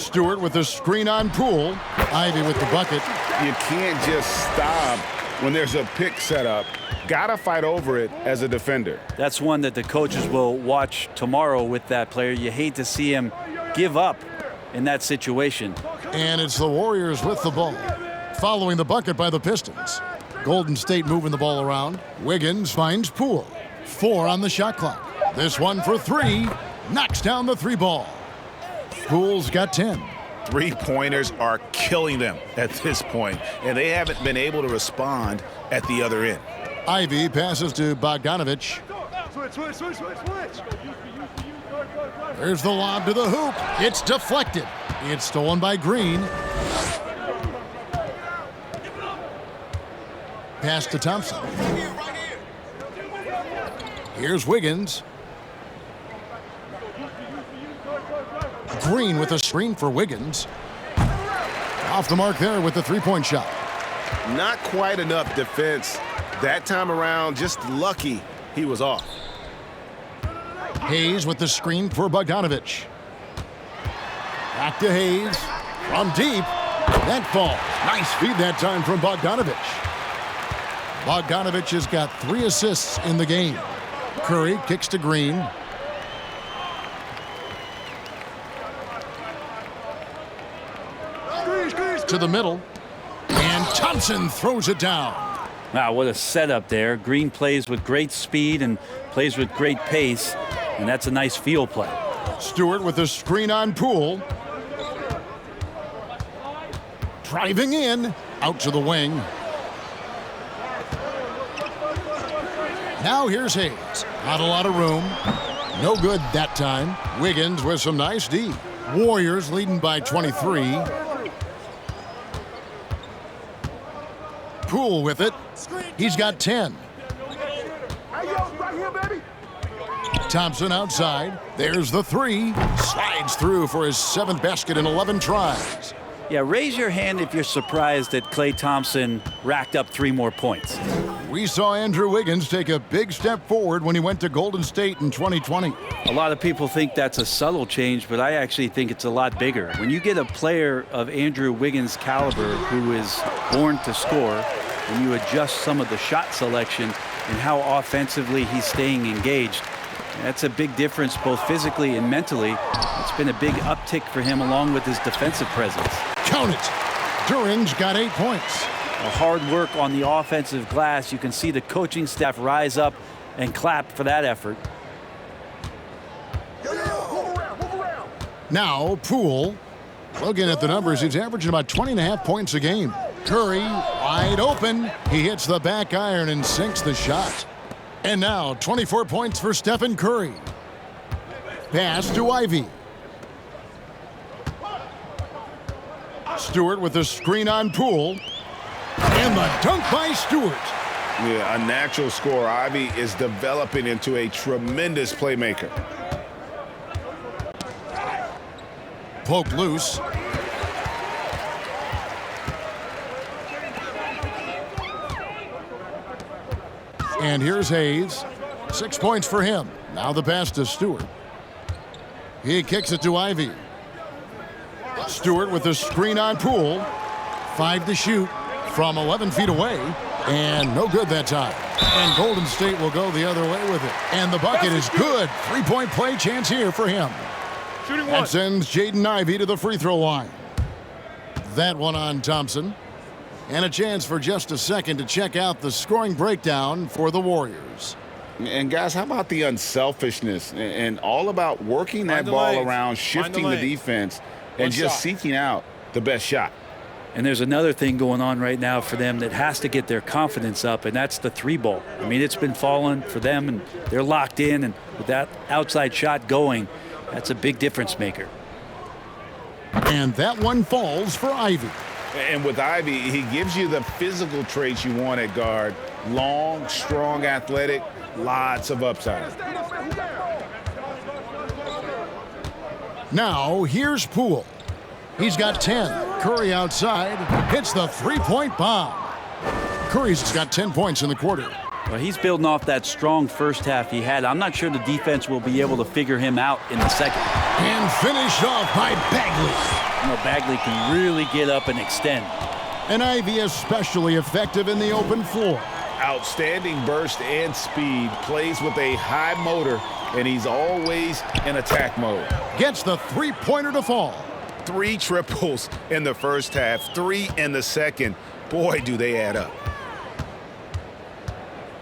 [SPEAKER 1] Stewart with the screen on Poole. Ivy with the bucket.
[SPEAKER 5] You can't just stop when there's a pick set up. Gotta fight over it as a defender.
[SPEAKER 2] That's one that the coaches will watch tomorrow with that player. You hate to see him give up in that situation.
[SPEAKER 1] And it's the Warriors with the ball, following the bucket by the Pistons. Golden State moving the ball around. Wiggins finds Poole. 4 on the shot clock. This one for 3. Knocks down the 3 ball. Poole's got 10.
[SPEAKER 5] Three-pointers are killing them at this point, and they haven't been able to respond at the other end.
[SPEAKER 1] Ivy passes to Bogdanovich. There's the lob to the hoop. It's deflected. It's stolen by Green. Pass to Thompson. Here's Wiggins. Green with a screen for Wiggins. Off the mark there with the three-point shot.
[SPEAKER 5] Not quite enough defense that time around. Just lucky he was off.
[SPEAKER 1] Hayes with the screen for Bogdanovich. Back to Hayes. From deep. That falls. Nice feed that time from Bogdanovich. Bogdanovich has got 3 assists in the game. Curry kicks to Green. To the middle. And Thompson throws it down.
[SPEAKER 2] Wow, what a setup there. Green plays with great speed and plays with great pace, and that's a nice field play.
[SPEAKER 1] Stewart with the screen on Poole. Driving in. Out to the wing. Now here's Hayes. Not a lot of room. No good that time. Wiggins with some nice D. Warriors leading by 23. Poole with it. He's got 10. Thompson outside. There's the 3. Slides through for his 7th basket in 11 tries.
[SPEAKER 2] Yeah, raise your hand if you're surprised that Klay Thompson racked up 3 more points.
[SPEAKER 1] We saw Andrew Wiggins take a big step forward when he went to Golden State in 2020.
[SPEAKER 2] A lot of people think that's a subtle change, but I actually think it's a lot bigger. When you get a player of Andrew Wiggins' caliber who is born to score, and you adjust some of the shot selection and how offensively he's staying engaged, that's a big difference both physically and mentally. It's been a big uptick for him along with his defensive presence.
[SPEAKER 1] Count it. Durant's got 8 points.
[SPEAKER 2] Hard work on the offensive glass. You can see the coaching staff rise up and clap for that effort.
[SPEAKER 1] Now Poole. Looking at the numbers, he's averaging about 20.5 points a game. Curry wide open. He hits the back iron and sinks the shot. And now 24 points for Stephen Curry. Pass to Ivy. Stewart with the screen on Poole. And the dunk by Stewart.
[SPEAKER 5] Yeah, a natural scorer. Ivy is developing into a tremendous playmaker.
[SPEAKER 1] Poked loose. And here's Hayes. 6 points for him. Now the pass to Stewart. He kicks it to Ivy. Stewart with the screen on Poole. 5 to shoot from 11 feet away. And no good that time. And Golden State will go the other way with it. And the bucket is good. 3-point play chance here for him. That sends Jaden Ivey to the free throw line. That one on Thompson. And a chance for just a second to check out the scoring breakdown for the Warriors.
[SPEAKER 5] And guys, how about the unselfishness and all about working that ball around, shifting the defense, and just seeking out the best shot.
[SPEAKER 2] And there's another thing going on right now for them that has to get their confidence up, and that's the 3 ball. I mean, it's been falling for them, and they're locked in, and with that outside shot going, that's a big difference maker.
[SPEAKER 1] And that one falls for Ivy.
[SPEAKER 5] And with Ivy, he gives you the physical traits you want at guard. Long, strong, athletic, lots of upside.
[SPEAKER 1] Now, here's Poole. He's got 10. Curry outside hits the 3-point bomb. Curry's got 10 points in the quarter.
[SPEAKER 2] Well, he's building off that strong first half he had. I'm not sure the defense will be able to figure him out in the second.
[SPEAKER 1] And finished off by Bagley.
[SPEAKER 2] You know, Bagley can really get up and extend.
[SPEAKER 1] And Ivy especially effective in the open floor.
[SPEAKER 3] Outstanding burst and speed, plays with a high motor, and he's always in attack mode.
[SPEAKER 1] Gets the three-pointer to fall.
[SPEAKER 3] 3 triples in the first half, 3 in the second. Boy, do they add up.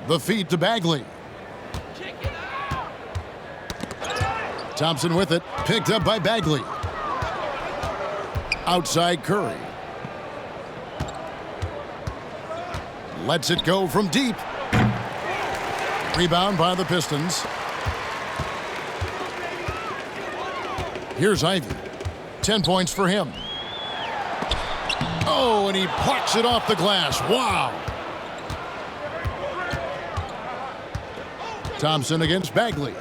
[SPEAKER 1] The feed to Bagley. Thompson with it, picked up by Bagley. Outside Curry. Lets it go from deep. Rebound by the Pistons. Here's Ivy. 10 points for him. Oh, and he plucks it off the glass. Wow. Thompson against Bagley.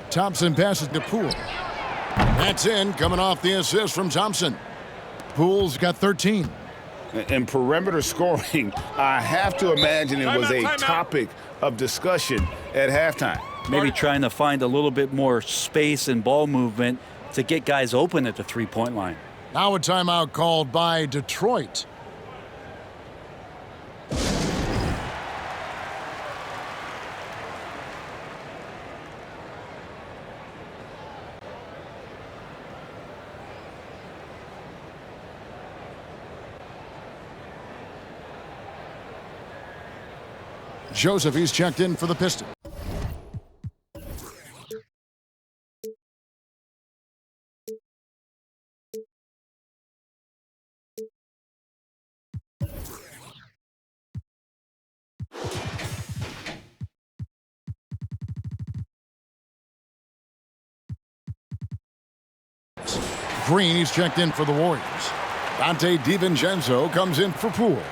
[SPEAKER 1] Thompson passes to Poole. That's in, coming off the assist from Thompson. Poole's got 13.
[SPEAKER 3] And perimeter scoring, I have to imagine it was a topic of discussion at halftime.
[SPEAKER 2] Maybe trying to find a little bit more space and ball movement to get guys open at the three-point line.
[SPEAKER 1] Now a timeout called by Detroit. Joseph, he's checked in for the Pistons. Green, he's checked in for the Warriors. Dante DiVincenzo comes in for Poole.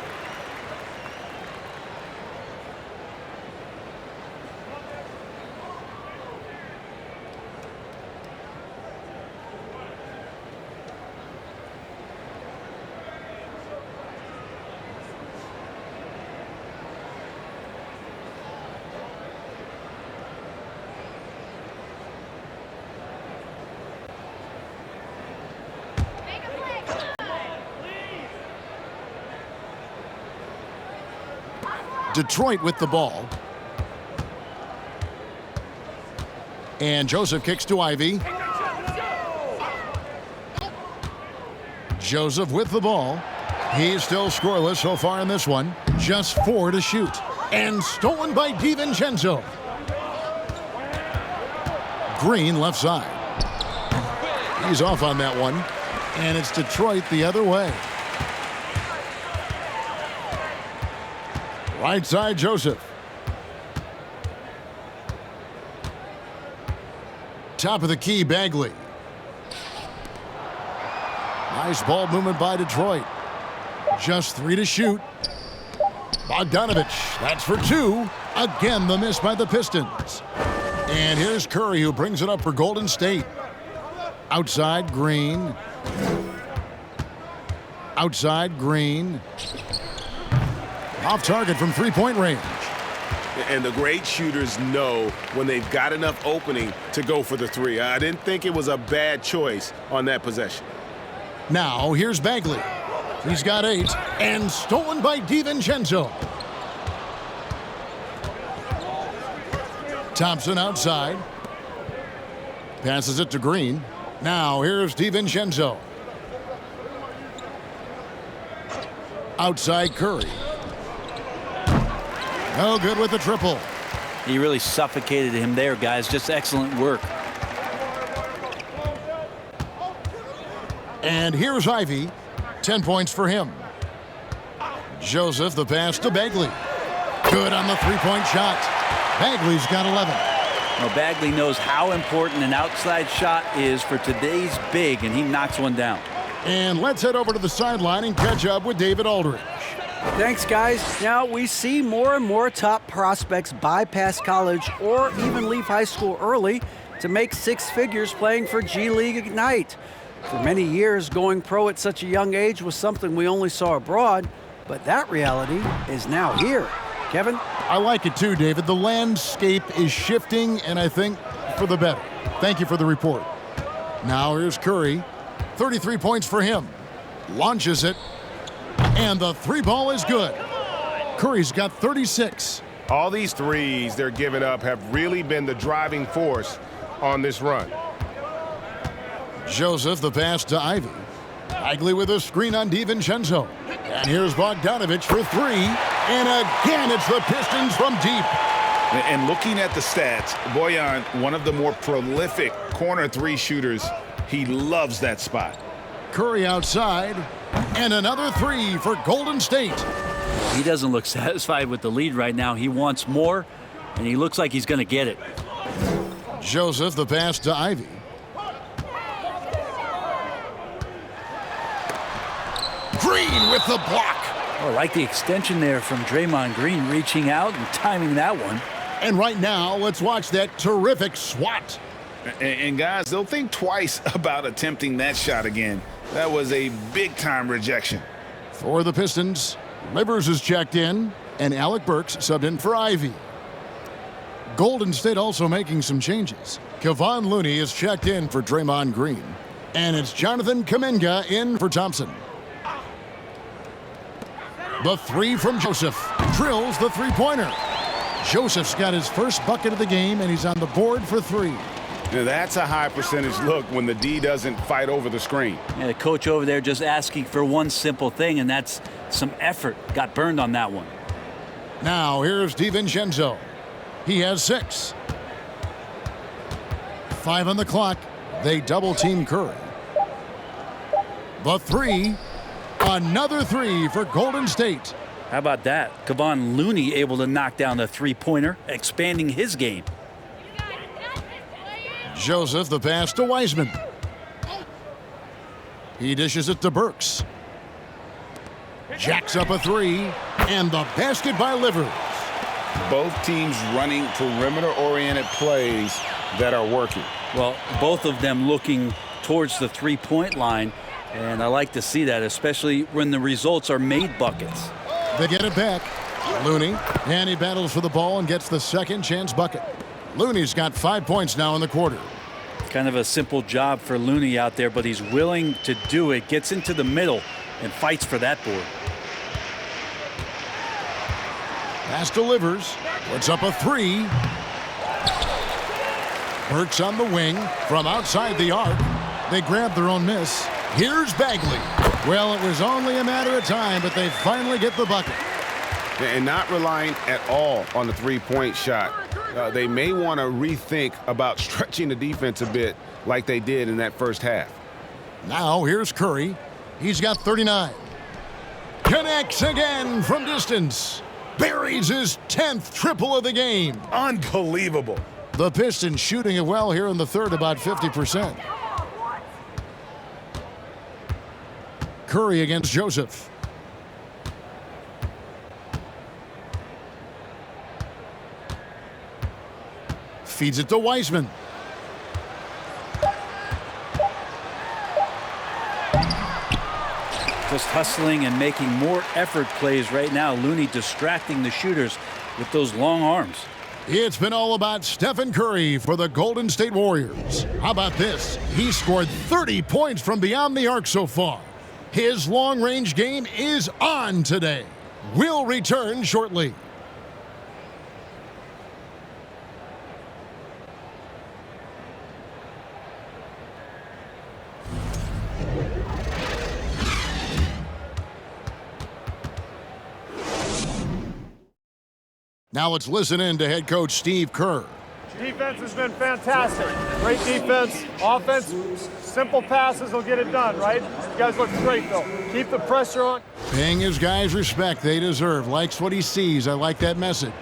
[SPEAKER 1] Detroit with the ball. And Joseph kicks to Ivy. Joseph with the ball. He's still scoreless so far in this one. Just 4 to shoot. And stolen by DiVincenzo. Green left side. He's off on that one. And it's Detroit the other way. Right side, Joseph. Top of the key, Bagley. Nice ball movement by Detroit. Just 3 to shoot. Bogdanovich, that's for 2. Again, the miss by the Pistons. And here's Curry, who brings it up for Golden State. Outside, Green. Outside, Green. Off target from three-point range.
[SPEAKER 3] And the great shooters know when they've got enough opening to go for the 3. I didn't think it was a bad choice on that possession.
[SPEAKER 1] Now, here's Bagley. He's got 8. And stolen by DiVincenzo. Thompson outside. Passes it to Green. Now, here's DiVincenzo. Outside Curry. No good with the triple.
[SPEAKER 2] He really suffocated him there, guys. Just excellent work.
[SPEAKER 1] And here's Ivy. 10 points for him. Joseph, the pass to Bagley. Good on the three-point shot. Bagley's got 11.
[SPEAKER 2] Well, Bagley knows how important an outside shot is for today's big, and he knocks one down.
[SPEAKER 1] And let's head over to the sideline and catch up with David Aldridge.
[SPEAKER 4] Thanks, guys. Now, we see more and more top prospects bypass college or even leave high school early to make 6 figures playing for G League Ignite. For many years, going pro at such a young age was something we only saw abroad, but that reality is now here. Kevin?
[SPEAKER 1] I like it too, David. The landscape is shifting, and I think for the better. Thank you for the report. Now here's Curry. 33 points for him. Launches it. And the three ball is good. Curry's got 36.
[SPEAKER 3] All these threes they're giving up have really been the driving force on this run.
[SPEAKER 1] Joseph, the pass to Ivy. Bagley with a screen on DiVincenzo. And here's Bogdanovich for three. And again, it's the Pistons from deep.
[SPEAKER 3] And looking at the stats, Bojan, one of the more prolific corner three shooters. He loves that spot.
[SPEAKER 1] Curry outside. And another three for Golden State.
[SPEAKER 2] He doesn't look satisfied with the lead right now. He wants more, and he looks like he's going to get it.
[SPEAKER 1] Joseph, the pass to Ivy. Green with the block.
[SPEAKER 2] Oh, I like the extension there from Draymond Green, reaching out and timing that one.
[SPEAKER 1] And right now, let's watch that terrific swat.
[SPEAKER 3] And guys, they'll think twice about attempting that shot again. That was a big-time rejection.
[SPEAKER 1] For the Pistons, Livers is checked in, and Alec Burks subbed in for Ivy. Golden State also making some changes. Kevon Looney is checked in for Draymond Green, and it's Jonathan Kuminga in for Thompson. The three from Joseph drills the three-pointer. Joseph's got his first bucket of the game, and he's on the board for three.
[SPEAKER 3] Now that's a high percentage look when the D doesn't fight over the screen.
[SPEAKER 2] Yeah, the coach over there just asking for one simple thing, and that's some effort. Got burned on that one.
[SPEAKER 1] Now here's DiVincenzo. He has 6. 5 on the clock. They double-team Curry. The three. Another three for Golden State.
[SPEAKER 2] How about that? Kevon Looney able to knock down the three-pointer, expanding his game.
[SPEAKER 1] Joseph, the pass to Wiseman. He dishes it to Burks. Jacks up a three, and the basket by Livers.
[SPEAKER 3] Both teams running perimeter-oriented plays that are working.
[SPEAKER 2] Well, both of them looking towards the three-point line, and I like to see that, especially when the results are made buckets.
[SPEAKER 1] They get it back. Looney, and he battles for the ball and gets the second chance bucket. Looney's got 5 points now in the quarter.
[SPEAKER 2] Kind of a simple job for Looney out there, but he's willing to do it. Gets into the middle and fights for that board.
[SPEAKER 1] Pass to Livers. Puts up a three. Burks on the wing from outside the arc. They grab their own miss. Here's Bagley. Well, it was only a matter of time, but they finally get the bucket.
[SPEAKER 3] And not relying at all on the three-point shot. They may want to rethink about stretching the defense a bit like they did in that first half.
[SPEAKER 1] Now here's Curry. He's got 39. Connects again from distance. Buries his 10th triple of the game.
[SPEAKER 3] Unbelievable.
[SPEAKER 1] The Pistons shooting it well here in the third, about 50%. Curry against Joseph. Feeds it to Wiseman.
[SPEAKER 2] Just hustling and making more effort plays right now. Looney distracting the shooters with those long arms.
[SPEAKER 1] It's been all about Stephen Curry for the Golden State Warriors. How about this? He scored 30 points from beyond the arc so far. His long-range game is on today. We'll return shortly. Now let's listen in to head coach Steve Kerr.
[SPEAKER 6] Defense has been fantastic. Great defense. Offense, simple passes will get it done, right? You guys look great, though. Keep the pressure on.
[SPEAKER 1] Paying his guys respect they deserve. Likes what he sees. I like that message.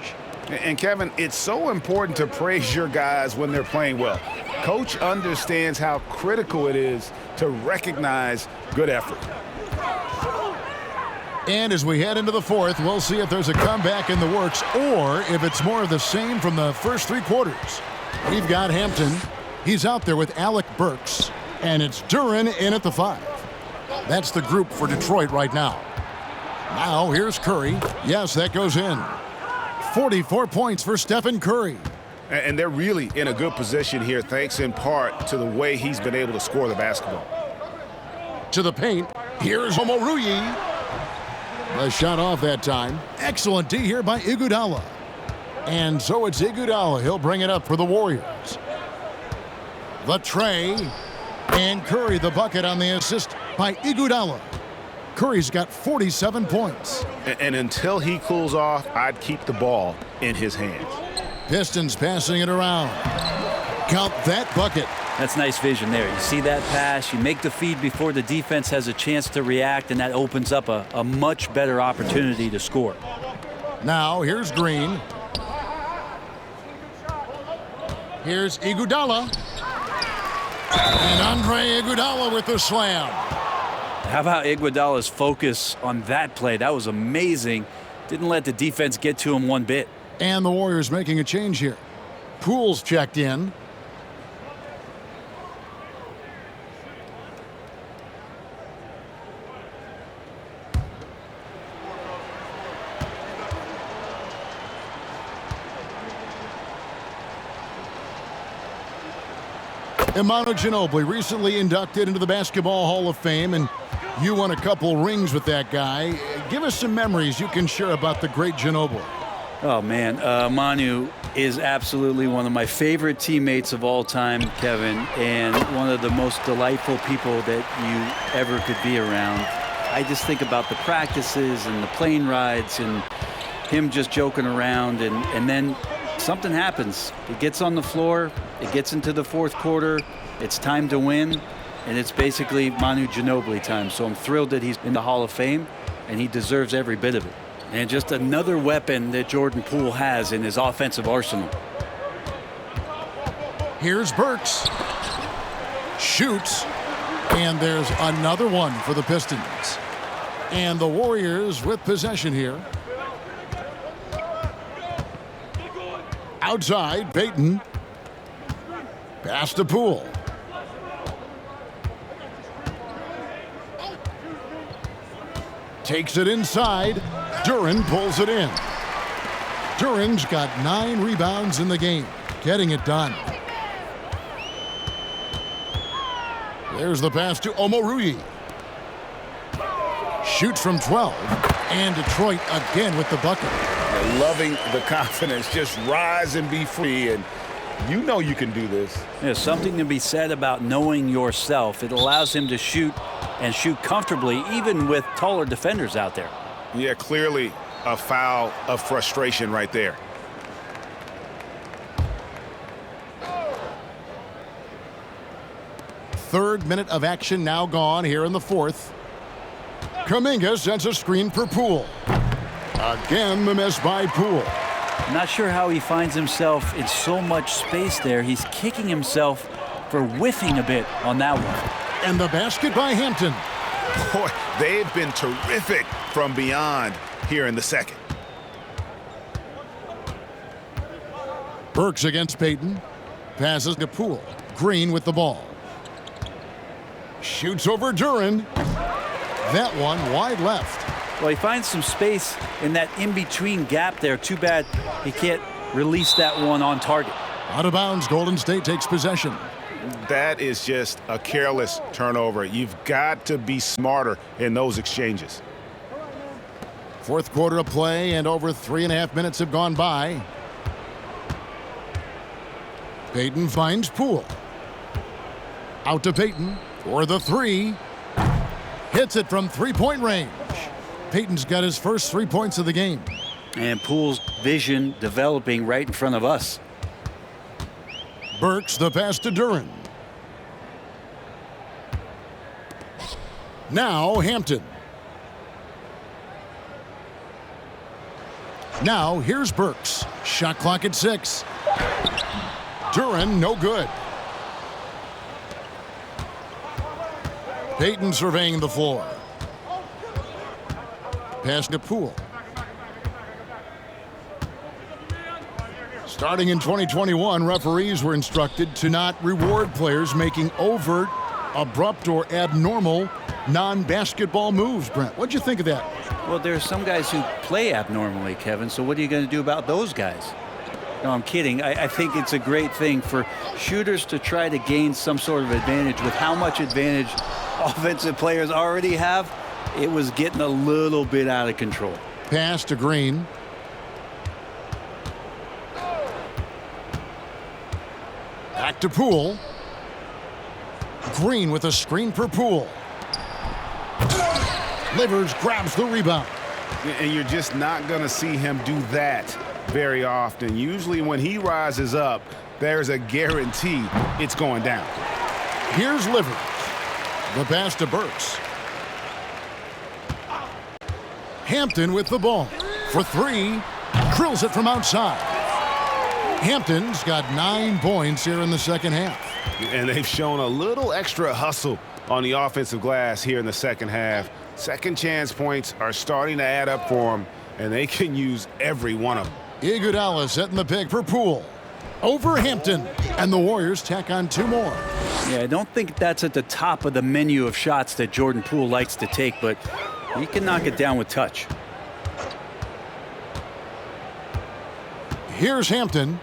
[SPEAKER 3] And Kevin, it's so important to praise your guys when they're playing well. Coach understands how critical it is to recognize good effort.
[SPEAKER 1] And as we head into the fourth, we'll see if there's a comeback in the works or if it's more of the same from the first three quarters. We've got Hampton. He's out there with Alec Burks. And it's Durant in at the 5. That's the group for Detroit right now. Now here's Curry. Yes, that goes in. 44 points for Stephen Curry.
[SPEAKER 5] And they're really in a good position here, thanks in part to the way he's been able to score the basketball.
[SPEAKER 1] To the paint. Here's Omoruyi. The shot off that time. Excellent D here by Iguodala. And so it's Iguodala. He'll bring it up for the Warriors. The tray. And Curry the bucket on the assist by Iguodala. Curry's got 47 points.
[SPEAKER 5] And until he cools off, I'd keep the ball in his hands.
[SPEAKER 1] Pistons passing it around. Count that bucket.
[SPEAKER 2] That's nice vision there. You see that pass, you make the feed before the defense has a chance to react, and that opens up a much better opportunity to score.
[SPEAKER 1] Now here's Green. Here's Iguodala. And Andre Iguodala with the slam.
[SPEAKER 2] How about Iguodala's focus on that play? That was amazing. Didn't let the defense get to him one bit.
[SPEAKER 1] And the Warriors making a change here. Poole's checked in. Imanu Ginobili, recently inducted into the Basketball Hall of Fame, and you won a couple rings with that guy. Give us some memories you can share about the great Ginobili.
[SPEAKER 2] Oh, man. Manu is absolutely one of my favorite teammates of all time, Kevin, and one of the most delightful people that you ever could be around. I just think about the practices and the plane rides and him just joking around, and then something happens. It gets on the floor. It gets into the fourth quarter. It's time to win, and it's basically Manu Ginobili time. So I'm thrilled that he's in the Hall of Fame, and he deserves every bit of it. And just another weapon that Jordan Poole has in his offensive arsenal.
[SPEAKER 1] Here's Burks. Shoots. And there's another one for the Pistons. And the Warriors with possession here. Outside, Payton. Pass to Poole. Takes it inside. Durant pulls it in. Durant's got 9 rebounds in the game, getting it done. There's the pass to Omoruyi. Shoots from 12. And Detroit again with the bucket.
[SPEAKER 5] Loving the confidence. Just rise and be free. And you know you can do this.
[SPEAKER 2] There's something to be said about knowing yourself. It allows him to shoot and shoot comfortably, even with taller defenders out there.
[SPEAKER 5] Yeah, clearly a foul of frustration right there.
[SPEAKER 1] Third minute of action now gone here in the fourth. Kuminga sends a screen for Poole. Again, the miss by Poole.
[SPEAKER 2] Not sure how he finds himself in so much space there. He's kicking himself for whiffing a bit on that one.
[SPEAKER 1] And the basket by Hampton.
[SPEAKER 5] Boy, they've been terrific from beyond here in the second.
[SPEAKER 1] Burks against Payton. Passes to Poole. Green with the ball. Shoots over Durant. That one wide left.
[SPEAKER 2] Well, he finds some space in that in-between gap there. Too bad he can't release that one on target.
[SPEAKER 1] Out of bounds, Golden State takes possession.
[SPEAKER 5] That is just a careless turnover. You've got to be smarter in those exchanges.
[SPEAKER 1] Fourth quarter of play, and over 3.5 minutes have gone by. Payton finds Poole. Out to Payton for the three. Hits it from three-point range. Payton's got his first 3 points of the game.
[SPEAKER 2] And Poole's vision developing right in front of us.
[SPEAKER 1] Burks the pass to Durant. Now Hampton. Now here's Burks. Shot clock at 6. Durant no good. Payton surveying the floor. Pass to Poole. Starting in 2021, referees were instructed to not reward players making overt, abrupt, or abnormal non-basketball moves. Brent, what'd you think of that?
[SPEAKER 2] Well, there are some guys who play abnormally, Kevin, so what are you going to do about those guys? No, I'm kidding. I think it's a great thing for shooters to try to gain some sort of advantage. With how much advantage offensive players already have, it was getting a little bit out of control.
[SPEAKER 1] Pass to Green. Back to Poole. Green with a screen for Poole. Livers grabs the rebound.
[SPEAKER 5] And you're just not going to see him do that very often. Usually when he rises up, there's a guarantee it's going down.
[SPEAKER 1] Here's Livers. The pass to Burks. Hampton with the ball. For three. Drills it from outside. Hampton's got 9 points here in the second half.
[SPEAKER 5] And they've shown a little extra hustle on the offensive glass here in the second half. Second chance points are starting to add up for them, and they can use every one of them.
[SPEAKER 1] Iguodala setting the pick for Poole. Over Hampton, and the Warriors tack on 2 more.
[SPEAKER 2] Yeah, I don't think that's at the top of the menu of shots that Jordan Poole likes to take, but he can knock it down with touch.
[SPEAKER 1] Here's Hampton.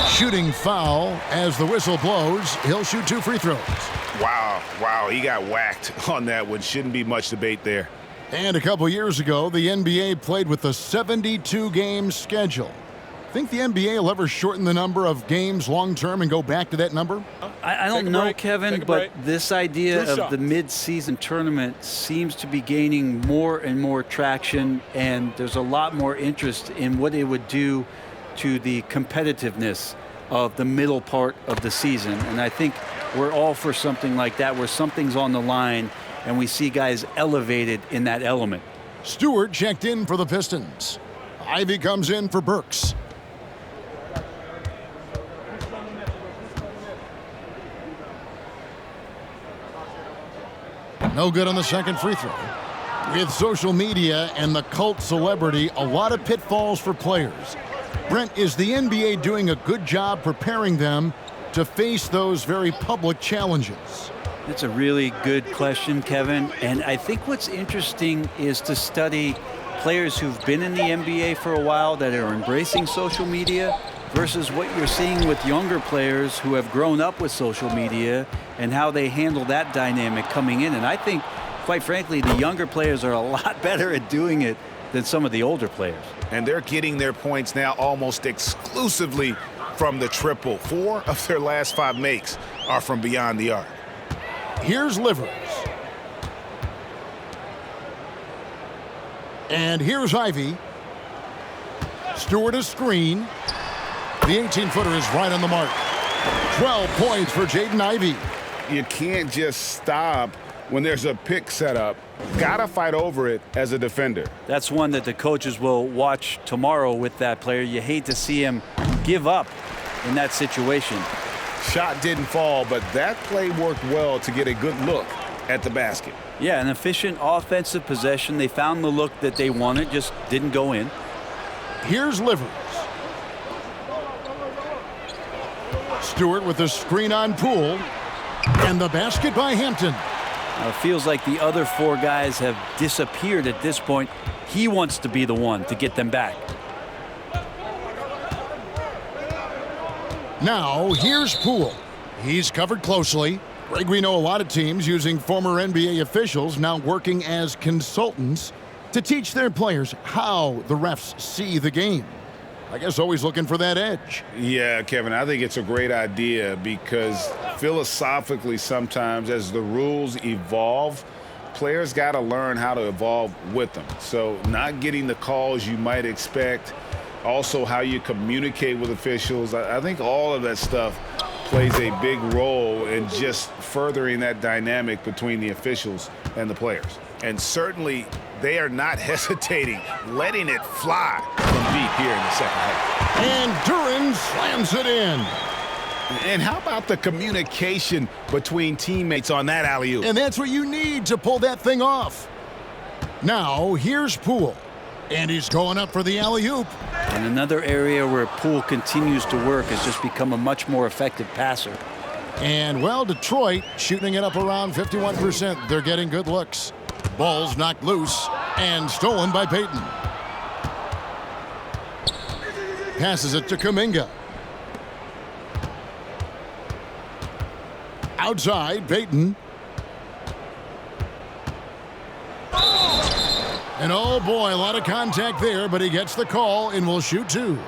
[SPEAKER 1] Shooting foul as the whistle blows. He'll shoot 2 free throws.
[SPEAKER 5] Wow, he got whacked on that one. Shouldn't be much debate there.
[SPEAKER 1] And a couple years ago, the NBA played with a 72-game schedule. Think the NBA will ever shorten the number of games long-term and go back to that number?
[SPEAKER 2] I don't know, Kevin, but this idea of the mid-season tournament seems to be gaining more and more traction, and there's a lot more interest in what it would do to the competitiveness of the middle part of the season. And I think we're all for something like that, where something's on the line and we see guys elevated in that element.
[SPEAKER 1] Stewart checked in for the Pistons. Ivy comes in for Burks. No good on the second free throw. With social media and the cult celebrity, a lot of pitfalls for players. Brent, is the NBA doing a good job preparing them to face those very public challenges?
[SPEAKER 2] That's a really good question, Kevin. And I think what's interesting is to study players who've been in the NBA for a while that are embracing social media versus what you're seeing with younger players who have grown up with social media and how they handle that dynamic coming in. And I think, quite frankly, the younger players are a lot better at doing it than some of the older players.
[SPEAKER 5] And they're getting their points now almost exclusively from the triple. 4 of their last 5 makes are from beyond the arc.
[SPEAKER 1] Here's Livers. And here's Ivy. Stewart a screen. The 18-footer is right on the mark. 12 points for Jaden Ivey.
[SPEAKER 5] You can't just stop when there's a pick set up. Gotta fight over it as a defender.
[SPEAKER 2] That's one that the coaches will watch tomorrow with that player. You hate to see him give up in that situation.
[SPEAKER 5] Shot didn't fall, but that play worked well to get a good look at the basket.
[SPEAKER 2] Yeah, an efficient offensive possession. They found the look that they wanted, just didn't go in.
[SPEAKER 1] Here's Livers. Stewart with a screen on Poole. And the basket by Hampton.
[SPEAKER 2] It feels like the other 4 guys have disappeared at this point. He wants to be the one to get them back.
[SPEAKER 1] Now, here's Poole. He's covered closely. Greg, we know a lot of teams using former NBA officials now working as consultants to teach their players how the refs see the game. I guess always looking for that edge.
[SPEAKER 5] Yeah, Kevin, I think it's a great idea because philosophically sometimes as the rules evolve, players got to learn how to evolve with them. So not getting the calls you might expect, also how you communicate with officials. I think all of that stuff plays a big role in just furthering that dynamic between the officials and the players. And certainly they are not hesitating, letting it fly from deep here in the second half.
[SPEAKER 1] And Durant slams it in.
[SPEAKER 5] And how about the communication between teammates on that alley-oop?
[SPEAKER 1] And that's what you need to pull that thing off. Now, here's Poole. And he's going up for the alley-oop.
[SPEAKER 2] And another area where Poole continues to work has just become a much more effective passer.
[SPEAKER 1] And, well, Detroit shooting it up around 51%. They're getting good looks. Ball's knocked loose and stolen by Payton. Passes it to Kuminga. Outside, Payton. And oh boy, a lot of contact there, but he gets the call and will shoot two.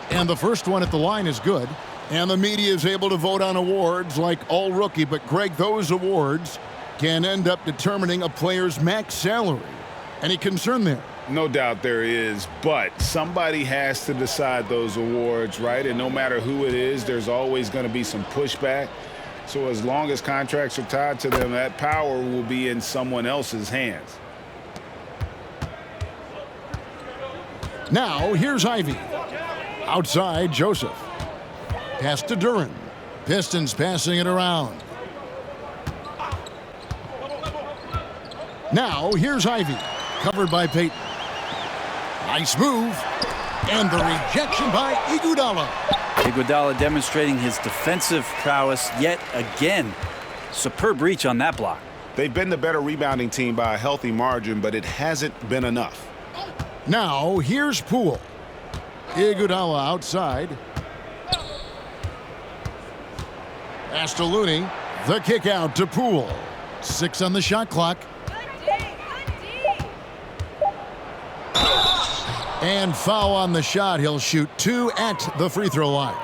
[SPEAKER 1] And the first one at the line is good. And the media is able to vote on awards like All Rookie. But, Greg, those awards can end up determining a player's max salary. Any concern there?
[SPEAKER 3] No doubt there is, but somebody has to decide those awards, right? And no matter who it is, there's always going to be some pushback. So as long as contracts are tied to them, that power will be in someone else's hands.
[SPEAKER 1] Now, here's Ivy. Outside, Joseph. Pass to Durant. Pistons passing it around. Now, here's Ivy. Covered by Payton. Nice move. And the rejection by Iguodala.
[SPEAKER 2] Iguodala demonstrating his defensive prowess yet again. Superb reach on that block.
[SPEAKER 3] They've been the better rebounding team by a healthy margin, but it hasn't been enough.
[SPEAKER 1] Now, here's Poole. Iguodala outside. Pass to Looney. The kick out to Poole. 6 on the shot clock. And foul on the shot. He'll shoot 2 at the free throw line.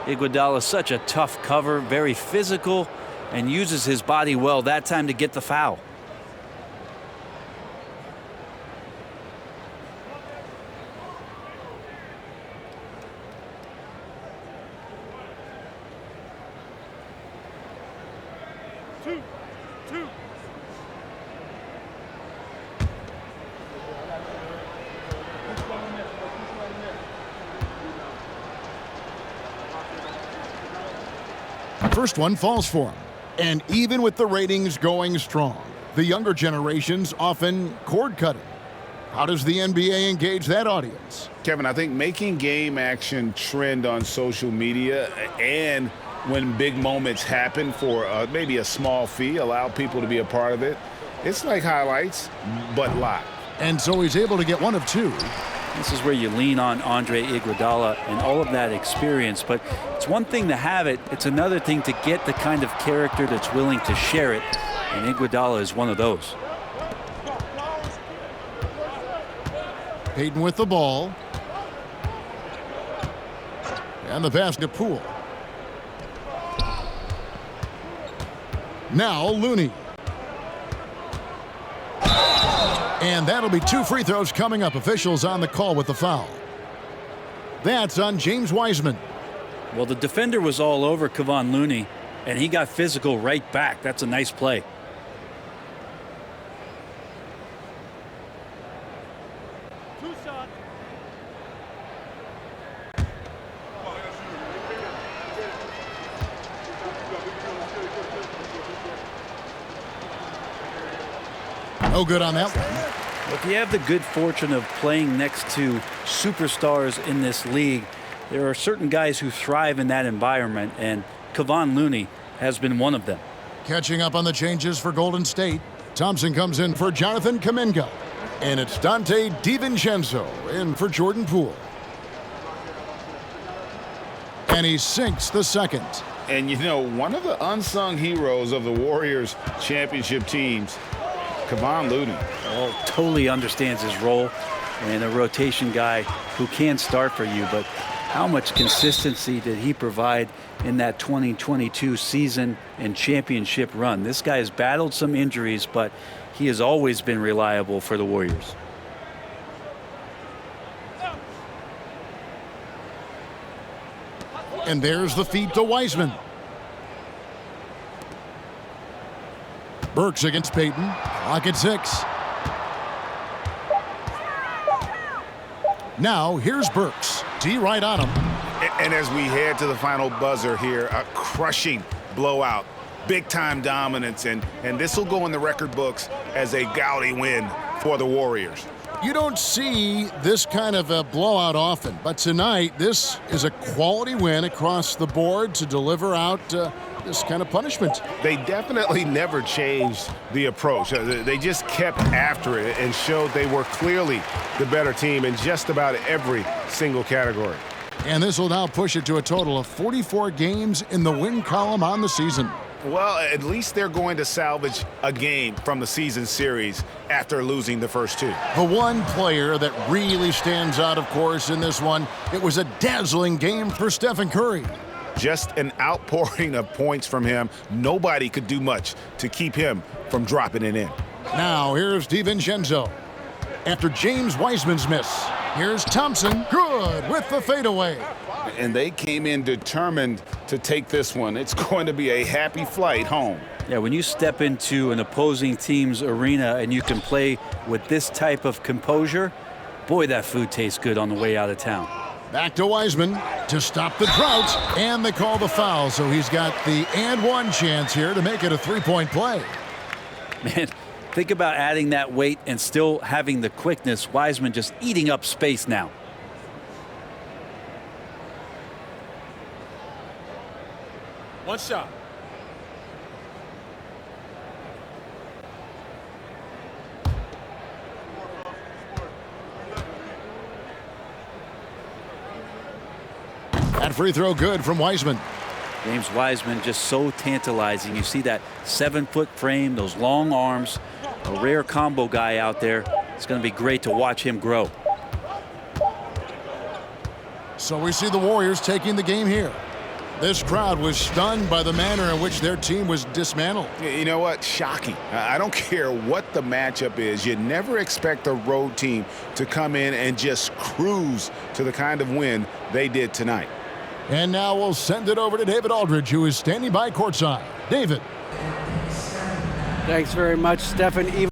[SPEAKER 2] Iguodala, such a tough cover, very physical, and uses his body well that time to get the foul.
[SPEAKER 1] First one falls for him. And even with the ratings going strong, the younger generation's often cord cutting. How does the NBA engage that audience?
[SPEAKER 3] Kevin, I think making game action trend on social media and when big moments happen for maybe a small fee, allow people to be a part of it. It's like highlights, but live.
[SPEAKER 1] And so he's able to get one of 2.
[SPEAKER 2] This is where you lean on Andre Iguodala and all of that experience. But it's one thing to have it. It's another thing to get the kind of character that's willing to share it. And Iguodala is one of those.
[SPEAKER 1] Payton with the ball. And the pass to Poole. Now Looney. And that'll be 2 free throws coming up. Officials on the call with the foul. That's on James Wiseman.
[SPEAKER 2] Well, the defender was all over Kevon Looney, and he got physical right back. That's a nice play.
[SPEAKER 1] No good on that one.
[SPEAKER 2] If you have the good fortune of playing next to superstars in this league, there are certain guys who thrive in that environment, and Kevon Looney has been one of them.
[SPEAKER 1] Catching up on the changes for Golden State, Thompson comes in for Jonathan Kuminga. And it's Dante DiVincenzo in for Jordan Poole. And he sinks the second.
[SPEAKER 3] And you know, one of the unsung heroes of the Warriors championship teams, Kevon Looney.
[SPEAKER 2] Oh, totally understands his role and a rotation guy who can start for you, but how much consistency did he provide in that 2022 season and championship run? This guy has battled some injuries, but he has always been reliable for the Warriors.
[SPEAKER 1] And there's the feed to Wiseman. Burks against Payton. Clock at 6. Now here's Burks. D right on him.
[SPEAKER 5] And as we head to the final buzzer here, a crushing blowout, big-time dominance, and this will go in the record books as a gaudy win for the Warriors.
[SPEAKER 1] You don't see this kind of a blowout often, but tonight this is a quality win across the board to deliver out this kind of punishment.
[SPEAKER 5] They definitely never changed the approach. They just kept after it and showed they were clearly the better team in just about every single category.
[SPEAKER 1] And this will now push it to a total of 44 games in the win column on the season.
[SPEAKER 5] Well, at least they're going to salvage a game from the season series after losing the first two.
[SPEAKER 1] The one player that really stands out, of course, in this one, it was a dazzling game for Stephen Curry.
[SPEAKER 5] Just an outpouring of points from him. Nobody could do much to keep him from dropping it in.
[SPEAKER 1] Now, here's DiVincenzo. After James Wiseman's miss, here's Thompson. Good with the fadeaway.
[SPEAKER 3] And they came in determined to take this one. It's going to be a happy flight home.
[SPEAKER 2] Yeah, when you step into an opposing team's arena and you can play with this type of composure, boy, that food tastes good on the way out of town.
[SPEAKER 1] Back to Wiseman to stop the drought, and they call the foul, so he's got the and one chance here to make it a three-point play.
[SPEAKER 2] Man, think about adding that weight and still having the quickness. Wiseman just eating up space now.
[SPEAKER 7] One shot.
[SPEAKER 1] That free throw good from Wiseman.
[SPEAKER 2] James Wiseman just so tantalizing. You see that 7-foot frame, those long arms, a rare combo guy out there. It's going to be great to watch him grow.
[SPEAKER 1] So we see the Warriors taking the game here. This crowd was stunned by the manner in which their team was dismantled.
[SPEAKER 5] You know what? Shocking. I don't care what the matchup is. You never expect a road team to come in and just cruise to the kind of win they did tonight.
[SPEAKER 1] And now we'll send it over to David Aldridge, who is standing by courtside. David.
[SPEAKER 4] Thanks very much, Stephen. Even